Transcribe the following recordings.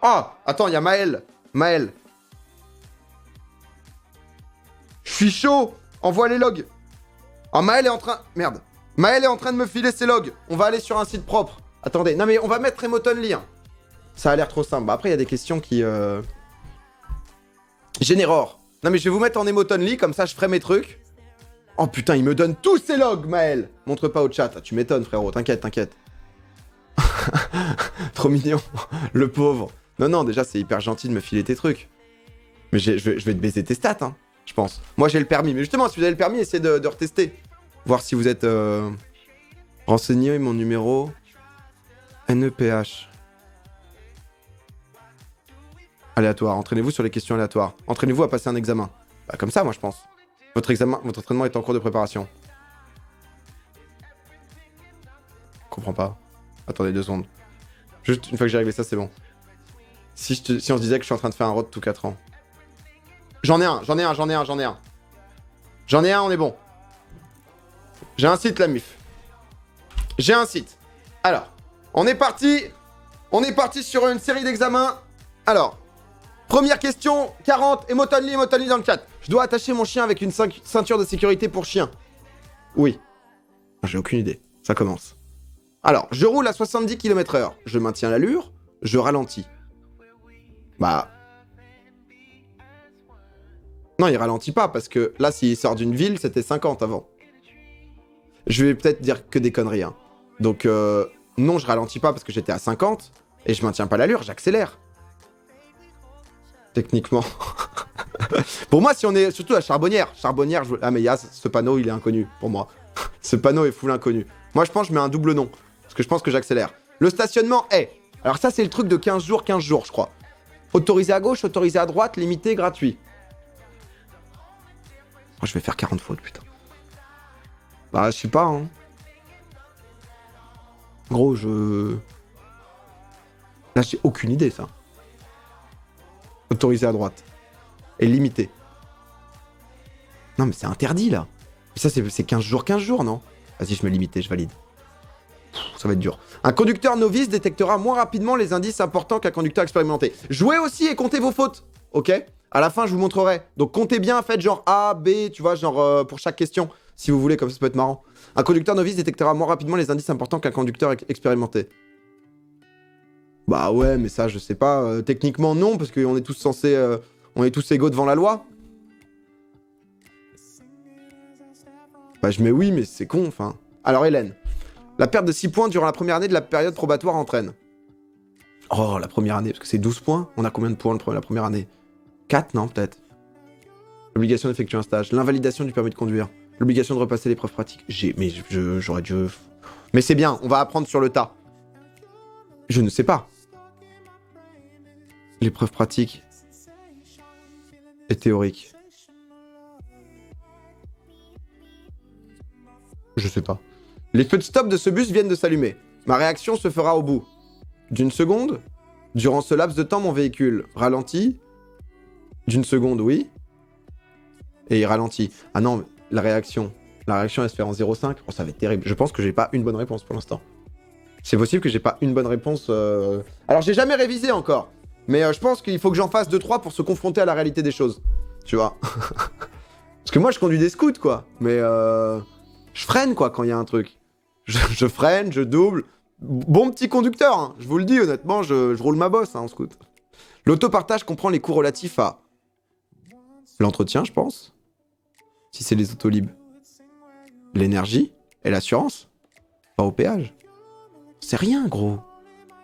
Ah, attends, il y a Maël. Maël. Je suis chaud. Envoie les logs. Ah, Maël est en train... Merde. Maël est en train de me filer ses logs. On va aller sur un site propre. Attendez. Non, mais on va mettre Emotonly. Hein. Ça a l'air trop simple. Bah, après, il y a des questions qui... Généror. Non, mais je vais vous mettre en Emotonly. Comme ça, je ferai mes trucs. Oh, putain, il me donne tous ses logs, Maël. Montre pas au chat. Ah, tu m'étonnes, frérot. T'inquiète, t'inquiète. Trop mignon. Le pauvre. Non, non, déjà, c'est hyper gentil de me filer tes trucs. Mais je vais te baiser tes stats, hein, je pense. Moi, j'ai le permis. Mais justement, si vous avez le permis, essayez de retester. Voir si vous êtes renseigné. Mon numéro... NEPH. Aléatoire. Entraînez-vous sur les questions aléatoires. Entraînez-vous à passer un examen. Bah, comme ça, moi, je pense. Votre entraînement est en cours de préparation. Je comprends pas. Attendez 2 secondes. Juste une fois que j'ai réglé ça, c'est bon. Si on se disait que je suis en train de faire un road tous 4 ans. J'en ai un, on est bon. J'ai un site, la MIF. J'ai un site. Alors, on est parti. On est parti sur une série d'examens. Alors, première question, 40, Emotonly dans le chat. Je dois attacher mon chien avec une ceinture de sécurité pour chien. Oui. J'ai aucune idée. Ça commence. Alors, je roule à 70 km/h. Je maintiens l'allure. Je ralentis. Bah... Non, il ralentit pas, parce que là, s'il sort d'une ville, c'était 50 avant. Je vais peut-être dire que des conneries, hein. Donc, non, je ralentis pas parce que j'étais à 50, et je maintiens pas l'allure, j'accélère. Techniquement. Pour moi, si on est surtout à Charbonnière. Charbonnière, ah mais Yas, ce panneau, il est inconnu, pour moi. Ce panneau est full inconnu. Moi, je pense que je mets un double nom, parce que je pense que j'accélère. Le stationnement est... Alors ça, c'est le truc de 15 jours, je crois. Autorisé à gauche, autorisé à droite, limité, gratuit. Oh, je vais faire 40 fautes, putain. Bah, je sais pas, hein. Gros, Là, j'ai aucune idée, ça. Autorisé à droite. Et limité. Non, mais c'est interdit, là. Ça, c'est 15 jours, non? Vas-y, je me limite, je valide. Ça va être dur. Un conducteur novice détectera moins rapidement les indices importants qu'un conducteur expérimenté. Jouez aussi et comptez vos fautes, ok? À la fin, je vous montrerai. Donc, comptez bien, faites genre A, B, tu vois, genre pour chaque question, si vous voulez, comme ça peut être marrant. Un conducteur novice détectera moins rapidement les indices importants qu'un conducteur expérimenté. Bah ouais, mais ça, je sais pas. Techniquement, non, parce qu'on est tous censés... on est tous égaux devant la loi. Bah, je mets oui, mais c'est con, enfin. Alors, Hélène. La perte de 6 points durant la première année de la période probatoire entraîne. Oh, la première année, parce que c'est 12 points. On a combien de points la première année? 4, non, peut-être. L'obligation d'effectuer un stage. L'invalidation du permis de conduire. L'obligation de repasser l'épreuve pratique. Mais j'aurais dû... Mais c'est bien, on va apprendre sur le tas. Je ne sais pas. L'épreuve pratique et théorique. Je sais pas. Les feux de stop de ce bus viennent de s'allumer. Ma réaction se fera au bout d'une seconde. Durant ce laps de temps, mon véhicule ralentit. D'une seconde, oui. Et il ralentit. Ah non, la réaction, elle se fait en 0,5. Oh, ça va être terrible. Je pense que j'ai pas une bonne réponse pour l'instant. C'est possible que j'ai pas une bonne réponse. Alors, j'ai jamais révisé encore. Mais je pense qu'il faut que j'en fasse 2-3 pour se confronter à la réalité des choses. Tu vois. Parce que moi, je conduis des scouts, quoi. Mais je freine, quoi, quand il y a un truc. Je freine, je double. Bon petit conducteur, hein. Je vous le dis, honnêtement, je roule ma bosse, hein, en scout. L'autopartage comprend les coûts relatifs à l'entretien, je pense. Si c'est les autolibes. L'énergie et l'assurance. Pas au péage. C'est rien, gros.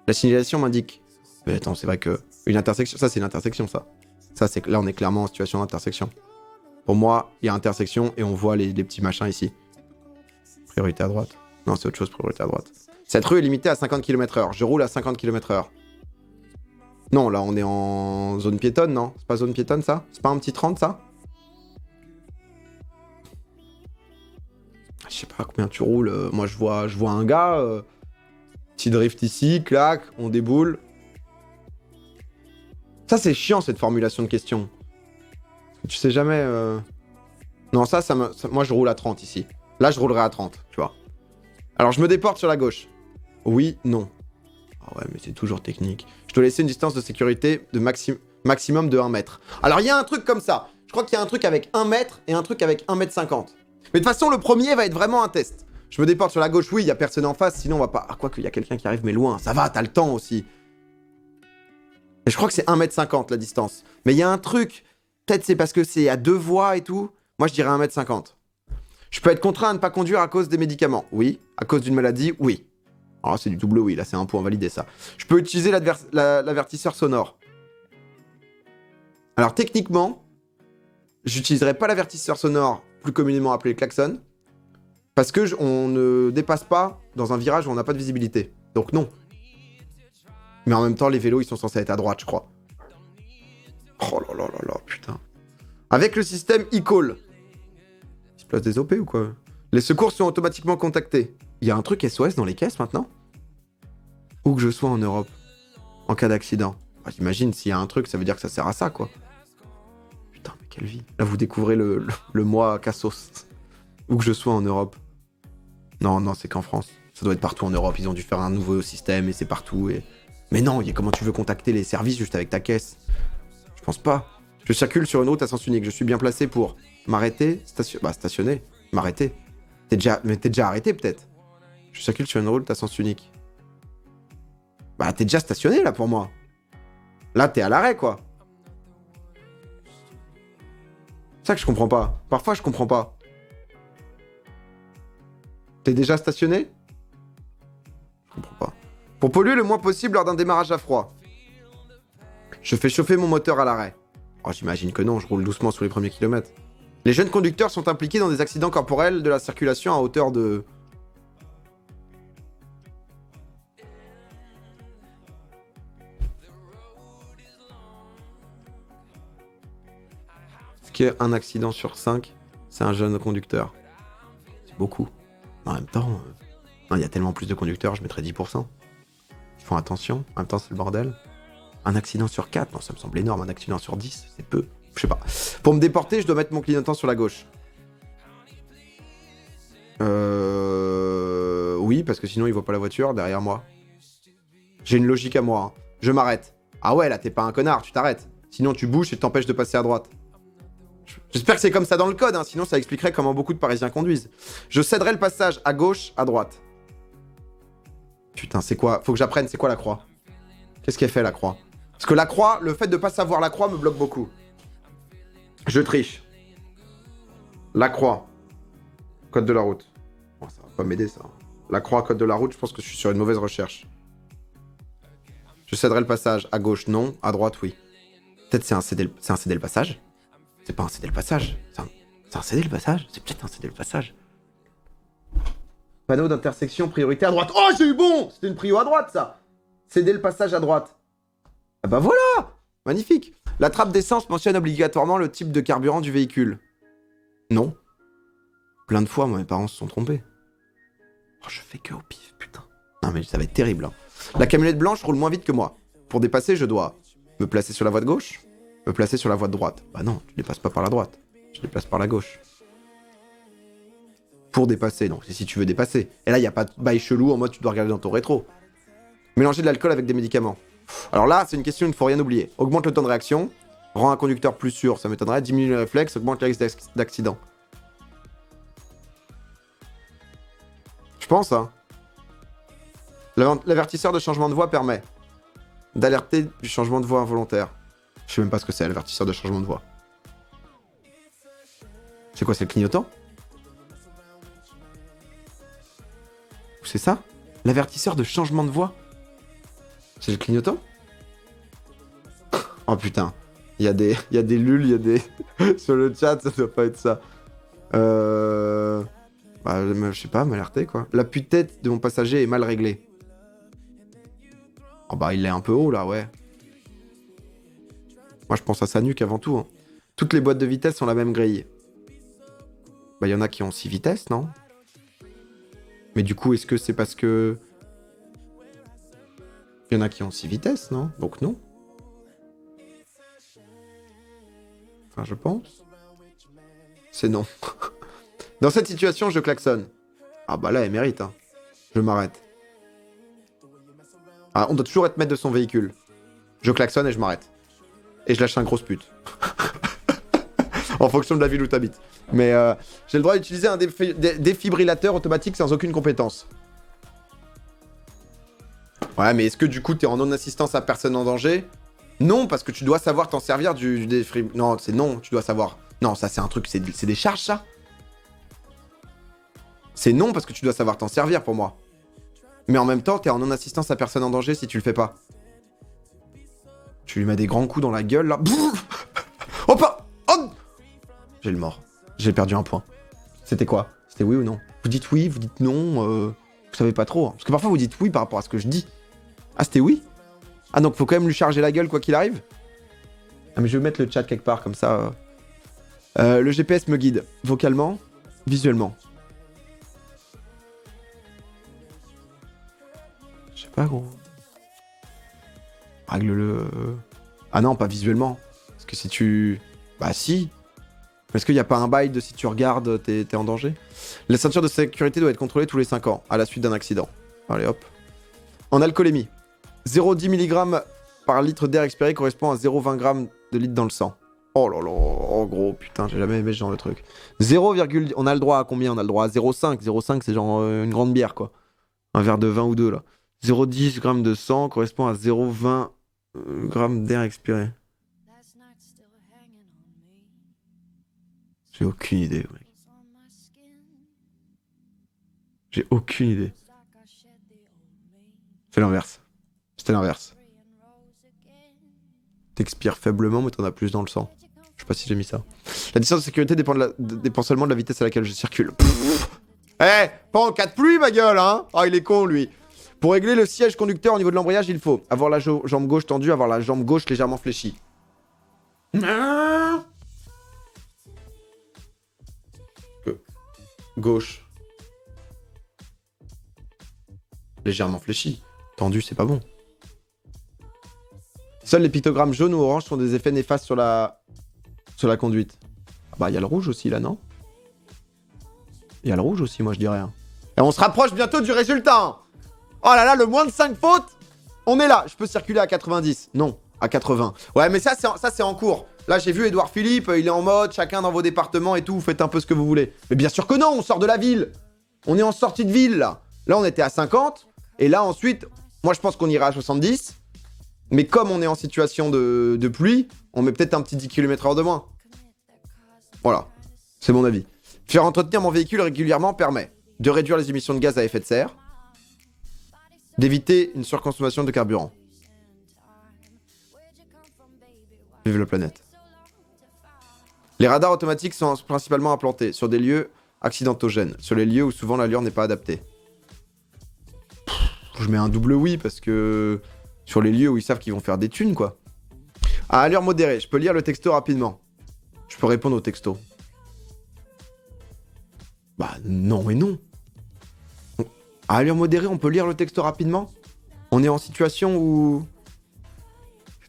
La signalisation m'indique. Mais attends, c'est vrai que... Une intersection, ça c'est une intersection, ça. Ça, c'est là, on est clairement en situation d'intersection. Pour moi, il y a intersection et on voit les petits machins ici. Priorité à droite. Non, c'est autre chose, priorité à droite. Cette rue est limitée à 50 km/h. Je roule à 50 km/h. Non, là, on est en zone piétonne, non? C'est pas zone piétonne, ça? C'est pas un petit 30, ça? Je sais pas combien tu roules. Moi, je vois un gars. Petit drift ici, clac, on déboule. Ça, c'est chiant, cette formulation de question. Tu sais jamais... Non, moi, je roule à 30 ici. Là, je roulerai à 30, tu vois. Alors, je me déporte sur la gauche. Oui, non. Oh, Ah ouais, mais c'est toujours technique. Je dois laisser une distance de sécurité de maximum de 1 mètre. Alors, il y a un truc comme ça. Je crois qu'il y a un truc avec 1 mètre et un truc avec 1 mètre 50. Mais de toute façon, le premier va être vraiment un test. Je me déporte sur la gauche, oui, il y a personne en face, sinon on va pas... Ah, quoi qu'il y a quelqu'un qui arrive, mais loin. Ça va, t'as le temps aussi. Et je crois que c'est 1 mètre 50 la distance. Mais il y a un truc... Peut-être c'est parce que c'est à 2 voies et tout. Moi, je dirais 1 mètre 50. Je peux être contraint à ne pas conduire à cause des médicaments. Oui. À cause d'une maladie. Oui. Alors c'est du double oui. Là, c'est un point validé, ça. Je peux utiliser l'avertisseur sonore. Alors, techniquement, j'utiliserai pas l'avertisseur sonore, plus communément appelé le klaxon, parce que on ne dépasse pas dans un virage où on n'a pas de visibilité. Donc non. Mais en même temps, les vélos, ils sont censés être à droite, je crois. Oh là là là là, putain. Avec le système e-call. Il se place des OP ou quoi? Les secours sont automatiquement contactés. Il y a un truc SOS dans les caisses maintenant? Où que je sois en Europe. En cas d'accident. Enfin, j'imagine, s'il y a un truc, ça veut dire que ça sert à ça, quoi. Putain, mais quelle vie. Là, vous découvrez le mois Cassos. Où que je sois en Europe. Non, non, c'est qu'en France. Ça doit être partout en Europe. Ils ont dû faire un nouveau système et c'est partout. Mais non, comment tu veux contacter les services juste avec ta caisse? Je pense pas. Je circule sur une route à sens unique. Je suis bien placé pour m'arrêter, stationner, m'arrêter. T'es déjà arrêté peut-être. Je circule sur une route à sens unique. Bah t'es déjà stationné là pour moi. Là t'es à l'arrêt quoi. C'est ça que je comprends pas. Parfois je comprends pas. T'es déjà stationné? Je comprends pas. Pour polluer le moins possible lors d'un démarrage à froid. Je fais chauffer mon moteur à l'arrêt. Oh, j'imagine que non, je roule doucement sur les premiers kilomètres. Les jeunes conducteurs sont impliqués dans des accidents corporels de la circulation à hauteur de... Ce qui est un accident sur 5, c'est un jeune conducteur. C'est beaucoup. En même temps, il y a tellement plus de conducteurs, je mettrais 10%. Ils font attention, en même temps c'est le bordel. Un accident sur 4, non, ça me semble énorme. Un accident sur 10, c'est peu. Je sais pas. Pour me déporter, je dois mettre mon clignotant sur la gauche. Oui, parce que sinon il voit pas la voiture derrière moi. J'ai une logique à moi. Hein. Je m'arrête. Ah ouais, là t'es pas un connard, tu t'arrêtes. Sinon tu bouges et t'empêches de passer à droite. J'espère que c'est comme ça dans le code, hein, sinon ça expliquerait comment beaucoup de Parisiens conduisent. Je céderai le passage à gauche, à droite. Putain, c'est quoi? Faut que j'apprenne, c'est quoi la croix? Qu'est-ce qu'elle fait la croix? Parce que la croix, le fait de pas savoir la croix me bloque beaucoup. Je triche. La croix. Code de la route. Bon, ça va pas m'aider ça. La croix, code de la route, je pense que je suis sur une mauvaise recherche. Je céderai le passage. À gauche, non. À droite, oui. Peut-être c'est un céder le passage. C'est pas un céder le passage. C'est un céder le passage. C'est peut-être un céder le passage. Panneau d'intersection, priorité à droite. Oh, j'ai eu bon! C'était une prio à droite, ça. Céder le passage à droite. Ah bah voilà! Magnifique. La trappe d'essence mentionne obligatoirement le type de carburant du véhicule. Non. Plein de fois, moi, mes parents se sont trompés. Oh, je fais que au pif, putain. Non mais ça va être terrible. Hein. La camionnette blanche roule moins vite que moi. Pour dépasser, je dois me placer sur la voie de gauche, me placer sur la voie de droite. Bah non, je dépasse pas par la droite. Je déplace par la gauche. Pour dépasser, donc c'est si tu veux dépasser. Et là, il n'y a pas de bail chelou en mode tu dois regarder dans ton rétro. Mélanger de l'alcool avec des médicaments. Alors là, c'est une question, il ne faut rien oublier. Augmente le temps de réaction, rend un conducteur plus sûr, ça m'étonnerait, diminue les réflexes, augmente le risque d'accident. Je pense, hein. L'avertisseur de changement de voie permet d'alerter du changement de voie involontaire. Je sais même pas ce que c'est, l'avertisseur de changement de voie. C'est quoi, c'est le clignotant? C'est ça? L'avertisseur de changement de voie? C'est le clignotant? Oh putain. Il y a des lulles, il y a des... Sur le chat, ça doit pas être ça. Bah, je sais pas, m'alerter quoi. L'appui-tête de mon passager est mal réglé. Oh bah, il est un peu haut là, ouais. Moi, je pense à sa nuque avant tout. Hein. Toutes les boîtes de vitesse ont la même grille. Bah, il y en a qui ont 6 vitesses, non? Mais du coup, est-ce que c'est parce que... Il y en a qui ont 6 vitesses, non? Donc non. Enfin, je pense. C'est non. Dans cette situation, je klaxonne. Ah bah là, elle mérite, hein. Je m'arrête. Ah, on doit toujours être maître de son véhicule. Je klaxonne et je m'arrête. Et je lâche un gros pute. En fonction de la ville où t'habites. Mais j'ai le droit d'utiliser un défibrillateur automatique sans aucune compétence. Ouais, mais est-ce que du coup t'es en non-assistance à personne en danger? Non, parce que tu dois savoir t'en servir du défibrillateur. Non, c'est non, tu dois savoir. Non, ça c'est un truc, c'est des charges ça? C'est non parce que tu dois savoir t'en servir pour moi. Mais en même temps, t'es en non-assistance à personne en danger si tu le fais pas. Tu lui mets des grands coups dans la gueule là. Hop! Oh, j'ai le mort. J'ai perdu un point. C'était quoi? C'était oui ou non? Vous dites oui, vous dites non, vous savez pas trop. Hein. Parce que parfois vous dites oui par rapport à ce que je dis. Ah, c'était oui? Ah, donc faut quand même lui charger la gueule quoi qu'il arrive? Ah, mais je vais mettre le chat quelque part comme ça. Le GPS me guide. Vocalement, visuellement. Je sais pas, gros. Règle-le. Ah non, pas visuellement. Parce que si tu... Bah si. Est-ce qu'il n'y a pas un bail de si tu regardes, t'es en danger? La ceinture de sécurité doit être contrôlée tous les 5 ans, à la suite d'un accident. Allez hop. En alcoolémie, 0,10 mg par litre d'air expiré correspond à 0,20 g de litre dans le sang. Oh là là, oh gros, putain, j'ai jamais aimé ce genre de truc. 0, on a le droit à combien? On a le droit à 0,5. 0,5 c'est genre une grande bière quoi. Un verre de vin ou deux là. 0,10 g de sang correspond à 0,20 g d'air expiré. J'ai aucune idée, mec. J'ai aucune idée. C'est l'inverse. C'était l'inverse. T'expires faiblement, mais t'en as plus dans le sang. Je sais pas si j'ai mis ça. La distance de sécurité dépend seulement de la vitesse à laquelle je circule. Eh, pas en cas de pluie, ma gueule, hein. Ah, il est con, lui. Pour régler le siège conducteur au niveau de l'embrayage, il faut avoir la jambe gauche tendue, avoir la jambe gauche légèrement fléchie. Gauche. Légèrement fléchie. Tendu, c'est pas bon. Seuls les pictogrammes jaunes ou oranges sont des effets néfastes sur la conduite. Ah bah, il y a le rouge aussi, là, non? Il y a le rouge aussi, moi, je dirais. Hein. Et on se rapproche bientôt du résultat. Hein. Oh là là, le moins de 5 fautes. On est là. Je peux circuler à 90. Non, à 80. Ouais, mais ça, c'est en cours. Là, j'ai vu Édouard Philippe, il est en mode, chacun dans vos départements et tout, vous faites un peu ce que vous voulez. Mais bien sûr que non, on sort de la ville. On est en sortie de ville, là. Là, on était à 50. Et là, ensuite, moi, je pense qu'on ira à 70. Mais comme on est en situation de pluie, on met peut-être un petit 10 km/h de moins. Voilà. C'est mon avis. Faire entretenir mon véhicule régulièrement permet de réduire les émissions de gaz à effet de serre, d'éviter une surconsommation de carburant. Vive la planète. Les radars automatiques sont principalement implantés sur des lieux accidentogènes, sur les lieux où souvent l'allure n'est pas adaptée. Je mets un double oui parce que sur les lieux où ils savent qu'ils vont faire des thunes, quoi. À allure modérée, je peux lire le texto rapidement. Je peux répondre au texto. Bah non et non. À allure modérée, on peut lire le texto rapidement? On est en situation où...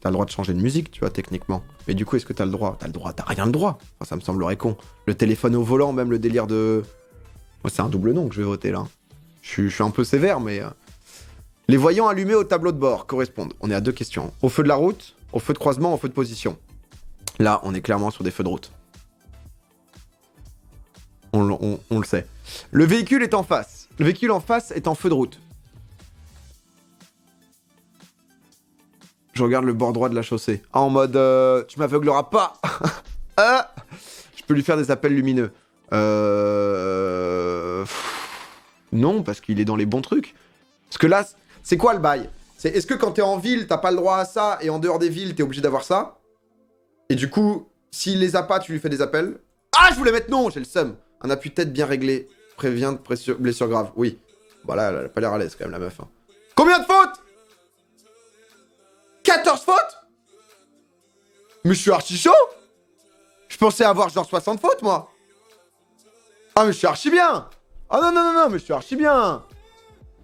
T'as le droit de changer de musique, tu vois, techniquement. Mais du coup, est-ce que t'as le droit? T'as le droit, t'as rien le droit. Enfin, ça me semblerait con. Le téléphone au volant, même le délire de... Moi, c'est un double non que je vais voter, là. Je suis un peu sévère, mais... Les voyants allumés au tableau de bord correspondent. On est à 2 questions. Au feu de la route, au feu de croisement, au feu de position. Là, on est clairement sur des feux de route. On le sait. Le véhicule est en face. Le véhicule en face est en feu de route. Je regarde le bord droit de la chaussée. Ah, en mode, tu m'aveugleras pas. Je peux lui faire des appels lumineux. Non, parce qu'il est dans les bons trucs. Parce que là, c'est quoi le bail? C'est est-ce que quand t'es en ville, t'as pas le droit à ça, et en dehors des villes, t'es obligé d'avoir ça? Et du coup, s'il les a pas, tu lui fais des appels? Ah, je voulais mettre non, j'ai le seum. Un appui de tête bien réglé prévient de blessure grave. Oui. Voilà, elle a pas l'air à l'aise quand même, la meuf. Hein. Combien de fautes? 14 fautes? Mais je suis archi chaud. Je pensais avoir genre 60 fautes, moi. Ah, mais je suis archi bien. Ah non, non, non, non, mais je suis archi bien.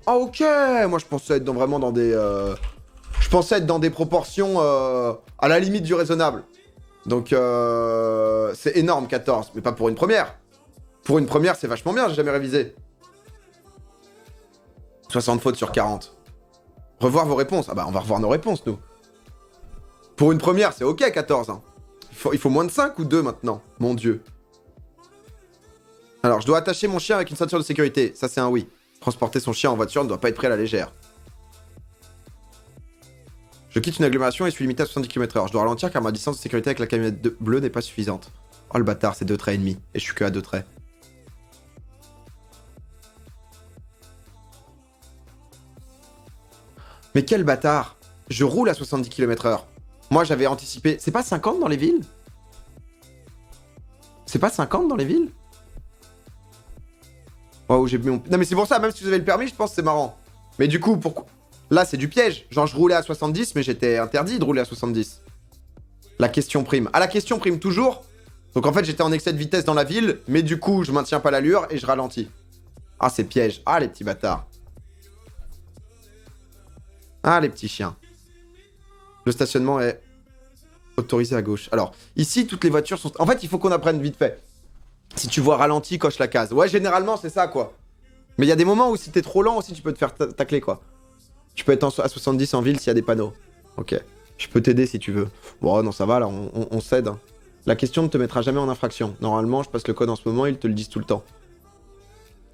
Ah, ok. Moi, je pensais être vraiment dans des... Je pensais être dans des proportions à la limite du raisonnable. Donc, c'est énorme, 14. Mais pas pour une première. Pour une première, c'est vachement bien, j'ai jamais révisé. 60 fautes sur 40. Revoir vos réponses. Ah bah, on va revoir nos réponses, nous. Pour une première, c'est ok, 14. Hein. Il faut moins de 5 ou 2 maintenant. Mon Dieu. Alors, je dois attacher mon chien avec une ceinture de sécurité. Ça, c'est un oui. Transporter son chien en voiture ne doit pas être pris à la légère. Je quitte une agglomération et suis limité à 70 km/h. Je dois ralentir car ma distance de sécurité avec la camionnette bleue n'est pas suffisante. Oh le bâtard, c'est 2 traits et demi. Et je suis que à 2 traits. Mais quel bâtard! Je roule à 70 km/h. Moi, j'avais anticipé... C'est pas 50 dans les villes? C'est pas 50 dans les villes? Oh, j'ai mis mon... Non mais c'est pour ça, même si vous avez le permis, je pense que c'est marrant. Mais du coup, pourquoi... Là, c'est du piège. Genre, je roulais à 70, mais j'étais interdit de rouler à 70. La question prime. Ah, la question prime toujours. Donc en fait, j'étais en excès de vitesse dans la ville, mais du coup, je maintiens pas l'allure et je ralentis. Ah, c'est piège. Ah, les petits bâtards. Ah, les petits chiens. Le stationnement est autorisé à gauche. Alors, ici, toutes les voitures sont... En fait, il faut qu'on apprenne vite fait. Si tu vois ralenti, coche la case. Ouais, généralement, c'est ça, quoi. Mais il y a des moments où si t'es trop lent aussi, tu peux te faire tacler, quoi. Tu peux être à 70 en ville s'il y a des panneaux. Ok. Je peux t'aider si tu veux. Bon, non, ça va, là, on cède. Hein. La question ne te mettra jamais en infraction. Normalement, je passe le code en ce moment, ils te le disent tout le temps.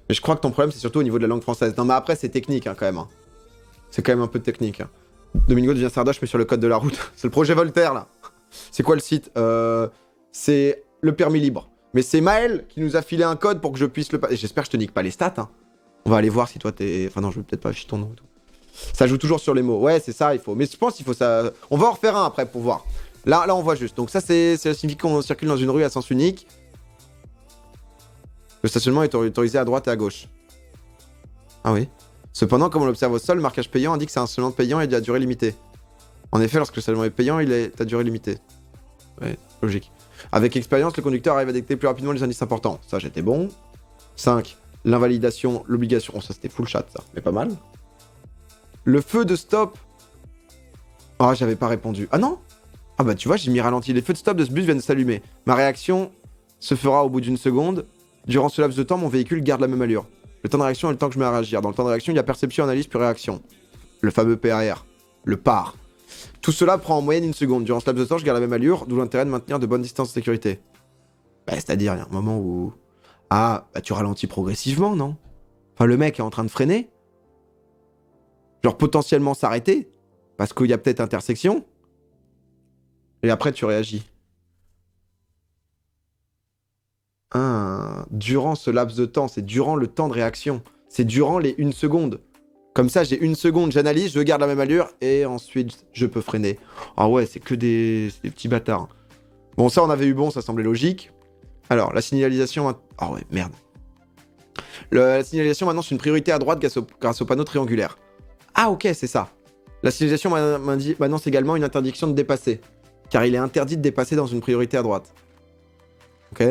Mais je crois que ton problème, c'est surtout au niveau de la langue française. Non, mais après, c'est technique, hein, quand même. Hein. C'est quand même un peu technique. Hein. Domingo devient sardoche, mais sur le code de la route. C'est le projet Voltaire, là. C'est quoi le site C'est le permis libre. Mais c'est Maël qui nous a filé un code pour que je puisse le... J'espère que je te nique pas les stats. Hein. On va aller voir si toi t'es... Enfin non, je vais peut-être pas afficher ton nom et tout. Ça joue toujours sur les mots. Ouais, c'est ça, il faut. Mais je pense qu'il faut ça... On va en refaire un après pour voir. Là, on voit juste. Donc ça, c'est signifie qu'on circule dans une rue à sens unique. Le stationnement est autorisé à droite et à gauche. Ah oui. Cependant, comme on l'observe au sol, le marquage payant indique que c'est un stationnement payant et à durée limitée. En effet, lorsque le stationnement est payant, il est à durée limitée. Ouais, logique. Avec expérience, le conducteur arrive à détecter plus rapidement les indices importants. Ça, j'étais bon. 5. L'invalidation, l'obligation. Oh, ça, c'était full chat, ça. Mais pas mal. Le feu de stop. Ah, j'avais pas répondu. Ah non? Ah bah, tu vois, j'ai mis ralenti. Les feux de stop de ce bus viennent de s'allumer. Ma réaction se fera au bout d'une seconde. Durant ce laps de temps, mon véhicule garde la même allure. Le temps de réaction est le temps que je mets à réagir. Dans le temps de réaction, il y a perception, analyse, puis réaction. Le fameux PAR. Le PAR. Tout cela prend en moyenne une seconde. Durant ce laps de temps, je garde la même allure, d'où l'intérêt de maintenir de bonnes distances de sécurité. Bah, c'est-à-dire, il y a un moment où... Ah, bah tu ralentis progressivement, non? Enfin, le mec est en train de freiner. Genre potentiellement s'arrêter, parce qu'il y a peut-être intersection. Et après, tu réagis. Ah, durant ce laps de temps, c'est durant le temps de réaction. C'est durant les 1 seconde. Comme ça, j'ai 1 seconde, j'analyse, je garde la même allure, et ensuite, je peux freiner. Ah ouais, c'est que des petits bâtards. Bon, ça, on avait eu bon, ça semblait logique. Alors, la signalisation... Ah ouais, merde. La signalisation, maintenant, c'est une priorité à droite grâce au panneau triangulaire. Ah ok, c'est ça. La signalisation m'annonce également une interdiction de dépasser. Car il est interdit de dépasser dans une priorité à droite. Ok.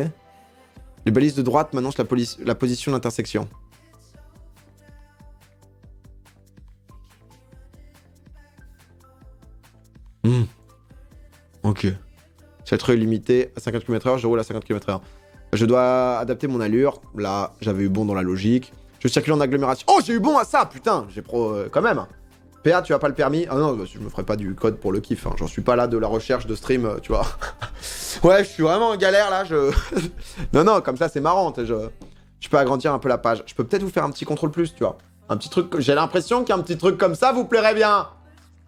Les balises de droite m'annoncent la position d'intersection. Ok. Cette rue est limitée à 50 km/h, je roule à 50 km/h. Je dois adapter mon allure. Là, j'avais eu bon dans la logique. Je circule en agglomération. Oh, j'ai eu bon à ça, putain. J'ai quand même. PA, tu as pas le permis? Ah non, je me ferai pas du code pour le kiff. Hein. J'en suis pas là de la recherche de stream, tu vois. Ouais, je suis vraiment en galère là. Non, comme ça, c'est marrant. Je peux agrandir un peu la page. Je peux peut-être vous faire un petit contrôle plus, tu vois. Un petit truc. J'ai l'impression qu'un petit truc comme ça vous plairait bien.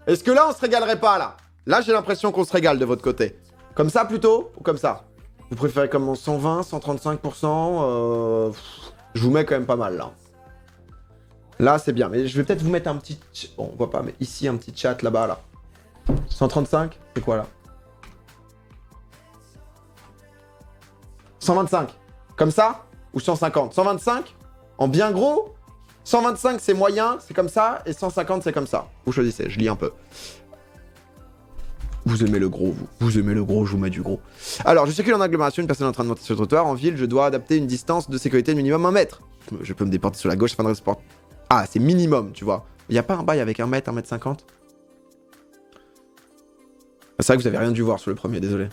Est-ce que là, on se régalerait pas là? Là, j'ai l'impression qu'on se régale de votre côté. Comme ça plutôt ou comme ça? Vous préférez comme en 120, 135%? Je vous mets quand même pas mal là. Là, c'est bien. Mais je vais peut-être vous mettre un petit... Bon, on voit pas, mais ici, un petit chat là-bas, là. 135? C'est quoi là? 125. Comme ça? Ou 150? 125? En bien gros? 125, c'est moyen, c'est comme ça. Et 150, c'est comme ça. Vous choisissez, je lis un peu. Vous aimez le gros, vous. Vous aimez le gros, je vous mets du gros. Alors, je circule en agglomération, une personne est en train de monter sur le trottoir. En ville, je dois adapter une distance de sécurité de minimum 1 mètre. Je peux me déporter sur la gauche afin de resport. Ah, c'est minimum, tu vois. Il n'y a pas un bail avec 1 mètre, 1 mètre 50? C'est vrai que vous avez rien dû voir sur le premier, désolé.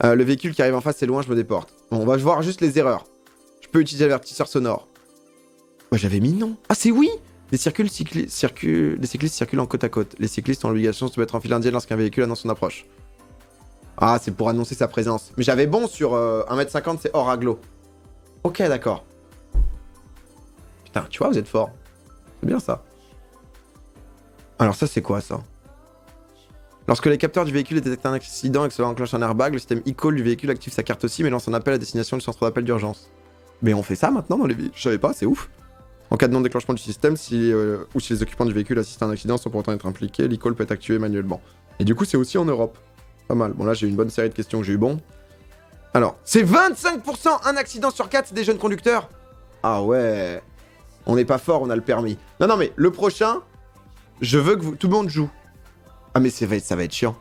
Le véhicule qui arrive en face, c'est loin, je me déporte. Bon, on va voir juste les erreurs. Je peux utiliser l'avertisseur sonore. Moi, j'avais mis non. Ah, c'est oui! Les cyclistes circulent en côte à côte. Les cyclistes ont l'obligation de se mettre en file indienne lorsqu'un véhicule annonce son approche. Ah, c'est pour annoncer sa présence. Mais j'avais bon sur 1m50, c'est hors agglo. Ok, d'accord. Putain, tu vois, vous êtes fort. C'est bien ça. Alors ça, c'est quoi ça? Lorsque les capteurs du véhicule détectent un accident et que cela enclenche un airbag, le système e-call du véhicule active sa carte aussi mais lance un appel à destination du centre d'appel d'urgence. Mais on fait ça maintenant dans les véhicules? Je savais pas, c'est ouf. En cas de non-déclenchement du système, ou si les occupants du véhicule assistent à un accident sans pour autant être impliqués, l'e-call peut être activé manuellement. Et du coup, c'est aussi en Europe. Pas mal. Bon, là, j'ai eu une bonne série de questions que j'ai eu bon. Alors, c'est 25% un accident sur 4, c'est des jeunes conducteurs. Ah ouais. On n'est pas fort, on a le permis. Non, non, mais le prochain, je veux que tout le monde joue. Ah, mais ça va être chiant.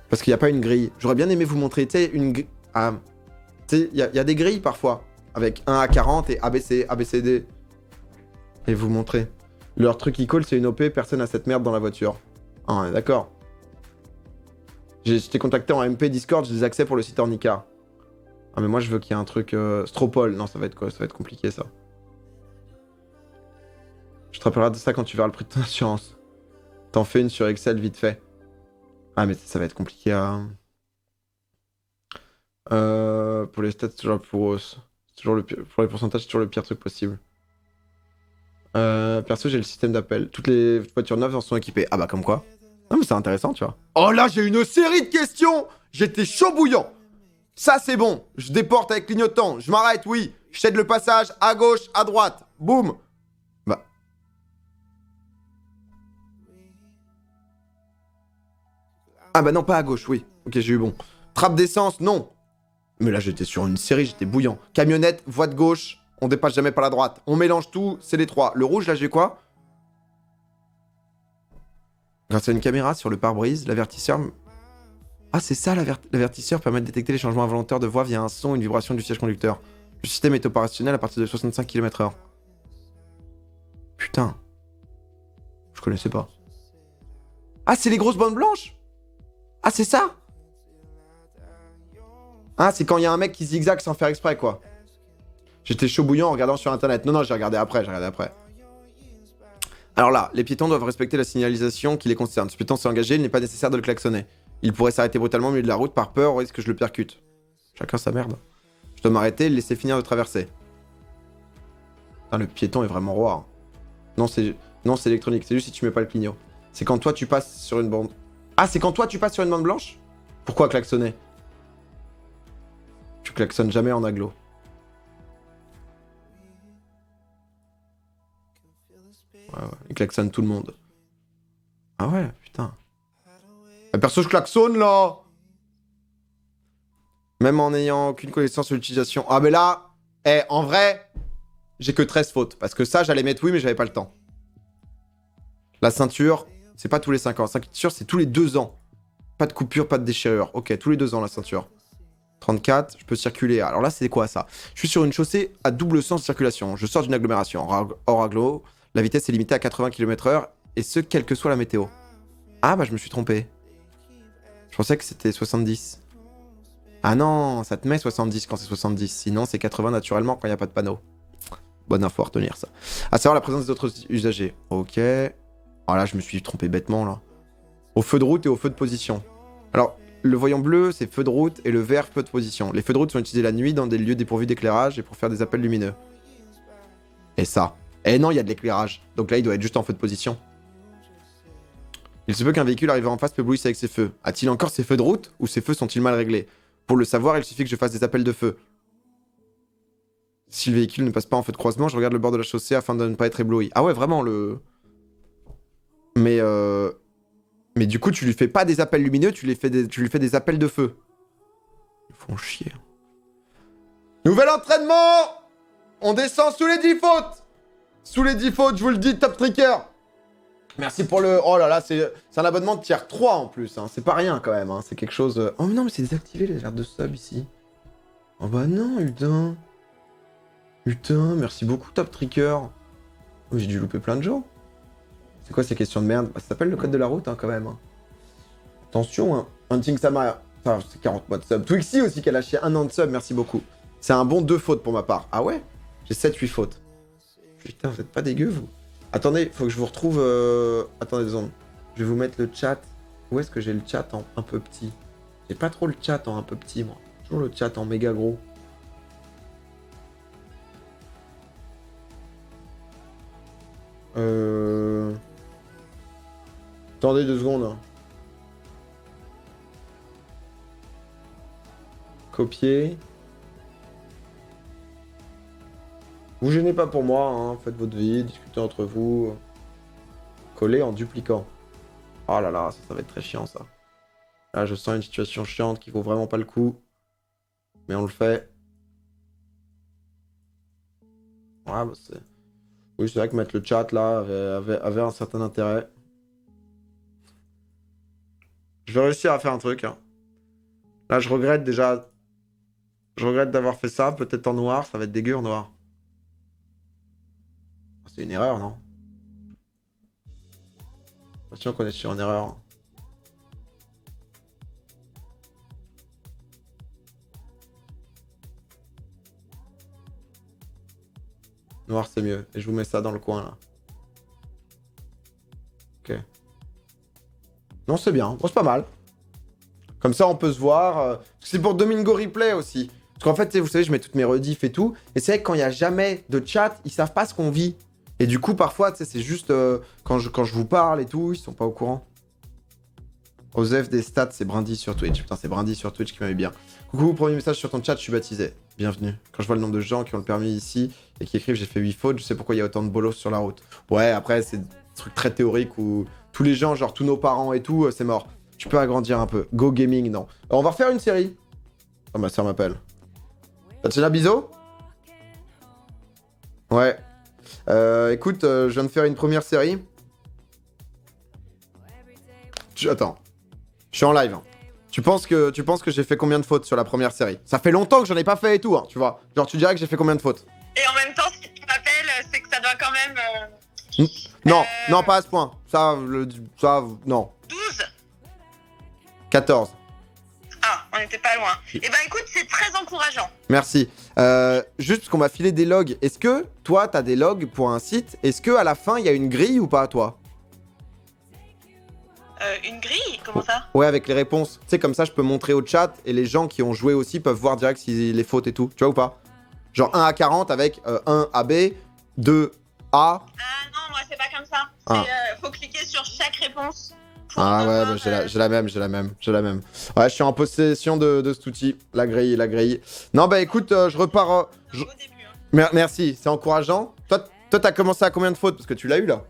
Parce qu'il n'y a pas une grille. J'aurais bien aimé vous montrer, tu sais, une grille. Ah, tu sais, il y a des grilles parfois. Avec 1 à 40 et ABC, ABCD. Et vous montrer. Leur truc e-call, c'est une OP, personne n'a cette merde dans la voiture. Ah, on est d'accord. J'ai été contacté en MP Discord, j'ai des accès pour le site Ornica. Ah, mais moi, je veux qu'il y ait un truc... Stropole. Non, ça va être quoi? Ça va être compliqué, ça. Je te rappellerai de ça quand tu verras le prix de ton assurance. T'en fais une sur Excel vite fait. Ah, mais ça va être compliqué à... pour les stats, c'est toujours la plus grosse. C'est toujours le pire... Pour les pourcentages, c'est toujours le pire truc possible. Perso, j'ai le système d'appel. Toutes les voitures neuves en sont équipées. Ah bah, comme quoi. Non, mais c'est intéressant, tu vois. Oh là, j'ai une série de questions. J'étais chaud bouillant. Ça, c'est bon. Je déporte avec clignotant. Je m'arrête, oui. Je cède le passage à gauche, à droite. Boum. Bah. Ah bah non, pas à gauche, oui. Ok, j'ai eu bon. Trappe d'essence, non. Mais là, j'étais sur une série, j'étais bouillant. Camionnette, voie de gauche. On dépasse jamais par la droite. On mélange tout, c'est les trois. Le rouge, là, j'ai quoi? Grâce à une caméra sur le pare-brise, l'avertisseur... Ah, c'est ça, l'avertisseur permet de détecter les changements involontaires de voie via un son et une vibration du siège conducteur. Le système est opérationnel à partir de 65 km/h. Putain. Je connaissais pas. Ah, c'est les grosses bandes blanches? Ah, c'est ça? Ah, c'est quand il y a un mec qui zigzague sans faire exprès, quoi. J'étais chaud bouillant en regardant sur internet. Non, j'ai regardé après, Alors là, les piétons doivent respecter la signalisation qui les concerne. Si le piéton s'est engagé, il n'est pas nécessaire de le klaxonner. Il pourrait s'arrêter brutalement au milieu de la route par peur au risque que je le percute. Chacun sa merde. Je dois m'arrêter et le laisser finir de traverser. Putain, le piéton est vraiment roi. Hein. Non, c'est électronique. C'est juste si tu mets pas le clignot. C'est quand toi tu passes sur une bande... Ah, c'est quand toi tu passes sur une bande blanche? Pourquoi klaxonner? Tu klaxonnes jamais en agglo. Ouais, il klaxonne tout le monde. Ah ouais, putain. Perso, je klaxonne, là. Même en n'ayant aucune connaissance sur l'utilisation. Ah, mais là, en vrai, j'ai que 13 fautes. Parce que ça, j'allais mettre oui, mais j'avais pas le temps. La ceinture, c'est pas tous les 5 ans. La ceinture, c'est tous les 2 ans. Pas de coupure, pas de déchirure. Ok, tous les 2 ans, la ceinture. 34, je peux circuler. Alors là, c'est quoi, ça? Je suis sur une chaussée à double sens de circulation. Je sors d'une agglomération. Hors agglo, la vitesse est limitée à 80 km/h, et ce, quelle que soit la météo. Ah, bah, je me suis trompé. Je pensais que c'était 70. Ah non, ça te met 70 quand c'est 70. Sinon, c'est 80 naturellement quand il n'y a pas de panneau. Bonne info à retenir, ça. À savoir la présence d'autres usagers. Ok. Ah là, je me suis trompé bêtement, là. Au feu de route et au feu de position. Alors, le voyant bleu, c'est feu de route, et le vert, feu de position. Les feux de route sont utilisés la nuit dans des lieux dépourvus d'éclairage et pour faire des appels lumineux. Et ça. Eh non, il y a de l'éclairage. Donc là, il doit être juste en feu de position. Il se peut qu'un véhicule arrivant en face m'éblouisse avec ses feux. A-t-il encore ses feux de route ou ses feux sont-ils mal réglés? Pour le savoir, il suffit que je fasse des appels de feu. Si le véhicule ne passe pas en feu de croisement, je regarde le bord de la chaussée afin de ne pas être ébloui. Ah ouais, vraiment, le... Mais du coup, tu lui fais pas des appels lumineux, tu lui fais des appels de feu. Ils font chier. Nouvel entraînement! On descend sous les 10 fautes! Sous les 10 fautes, je vous le dis, top tricker! Merci pour le... Oh là là, c'est un abonnement de tier 3 en plus, hein. C'est pas rien quand même, hein. C'est quelque chose... Oh mais non, mais c'est désactivé les alertes de sub ici. Oh bah non, putain. Putain, merci beaucoup, top tricker. Oh, j'ai dû louper plein de gens. C'est quoi ces questions de merde? Bah, ça s'appelle le code de la route, hein, quand même. Hein. Attention, hein. Hunting Sama... Enfin, c'est 40 mois de sub. Twixy aussi qui a lâché 1 an de sub, merci beaucoup. C'est un bon 2 fautes pour ma part. Ah ouais? J'ai 7-8 fautes. Putain, vous êtes pas dégueu, vous. Attendez, faut que je vous retrouve... Attendez 2 secondes. Je vais vous mettre le chat. Où est-ce que j'ai le chat en un peu petit? J'ai pas trop le chat en un peu petit, moi. Toujours le chat en méga gros. Attendez 2 secondes. Hein. Copier. Vous gênez pas pour moi, hein. Faites votre vie, discutez entre vous. Coller en dupliquant. Oh là là, ça va être très chiant ça. Là, je sens une situation chiante qui vaut vraiment pas le coup. Mais on le fait. Ouais, bah c'est... Oui, c'est vrai que mettre le chat là avait un certain intérêt. Je vais réussir à faire un truc. Hein. Là, je regrette déjà... Je regrette d'avoir fait ça. Peut-être en noir, ça va être dégueu en noir. C'est une erreur, non? Attention qu'on est sur une erreur. Noir, c'est mieux. Et je vous mets ça dans le coin, là. Ok. Non, c'est bien. Bon, c'est pas mal. Comme ça, on peut se voir. C'est pour Domingo Replay aussi. Parce qu'en fait, vous savez, je mets toutes mes rediffs et tout. Et c'est vrai que quand il n'y a jamais de chat, ils savent pas ce qu'on vit. Et du coup, parfois, c'est juste quand je vous parle et tout, ils sont pas au courant. Osef des stats, c'est Brindy sur Twitch. Putain, c'est Brindy sur Twitch qui m'avait bien. Coucou, premier message sur ton chat, je suis baptisé. Bienvenue. Quand je vois le nombre de gens qui ont le permis ici et qui écrivent j'ai fait 8 fautes, je sais pourquoi il y a autant de bolos sur la route. Ouais, après, c'est des trucs très théoriques où tous les gens, genre tous nos parents et tout, c'est mort. Tu peux agrandir un peu. Go Gaming, non. Alors, on va refaire une série. Oh, ma soeur m'appelle. Tatiana Bizo? Ouais. Écoute, je viens de faire une première série. Attends. Je suis en live. Hein. Tu penses que j'ai fait combien de fautes sur la première série? Ça fait longtemps que j'en ai pas fait et tout, hein, tu vois. Genre, tu dirais que j'ai fait combien de fautes? Et en même temps, si tu m'appelles, c'est que ça doit quand même... Non, non, pas à ce point. Ça, non. 12. 14. Ah, on n'était pas loin. Eh ben écoute, c'est très encourageant. Merci. Juste parce qu'on m'a filé des logs. Est-ce que, toi, t'as des logs pour un site? Est-ce que à la fin, il y a une grille ou pas, toi? Une grille? Comment ça? Ouais, avec les réponses. Tu sais, comme ça, je peux montrer au chat et les gens qui ont joué aussi peuvent voir direct si les fautes et tout. Tu vois ou pas? Genre 1 à 40 avec 1 AB, 2 A. Ah non, moi c'est pas comme ça. Ah. Faut cliquer sur chaque réponse. Ah ouais, bah, j'ai la même. Ouais, je suis en possession de cet outil. La grille. Non, bah écoute, je repars... Au début. Hein. Merci, c'est encourageant. Toi, t'as commencé à combien de fautes? Parce que tu l'as eu, là.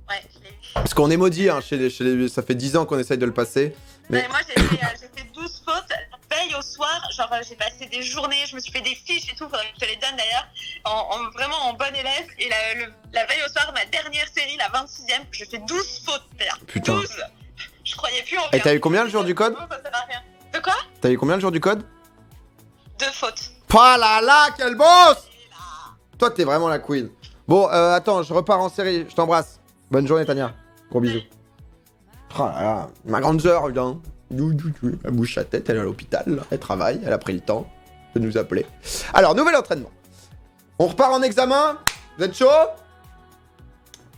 Ouais, je l'ai eu. Parce qu'on est maudit, hein, ça fait 10 ans qu'on essaye de le passer. Mais Moi j'ai fait 12 fautes. Veille au soir, genre j'ai passé des journées, je me suis fait des fiches et tout, faudrait que je te les donne d'ailleurs, vraiment en bonne élève. Et la veille au soir, ma dernière série, la 26e, je fais 12 fautes d'ailleurs. Putain. 12. Je croyais plus en rien. Et t'as eu combien le jour du code? Ça sert à rien. De quoi? T'as eu combien le jour du code? 2 fautes. Pas là là, quel boss! Toi, t'es vraiment la queen. Bon, attends, je repars en série, je t'embrasse. Bonne journée, Tania. Gros bisous. Oh là là, ma grande sœur, hein. Elle bouge sa tête, elle est à l'hôpital, là. Elle travaille, elle a pris le temps de nous appeler. Alors, nouvel entraînement. On repart en examen. Vous êtes chaud?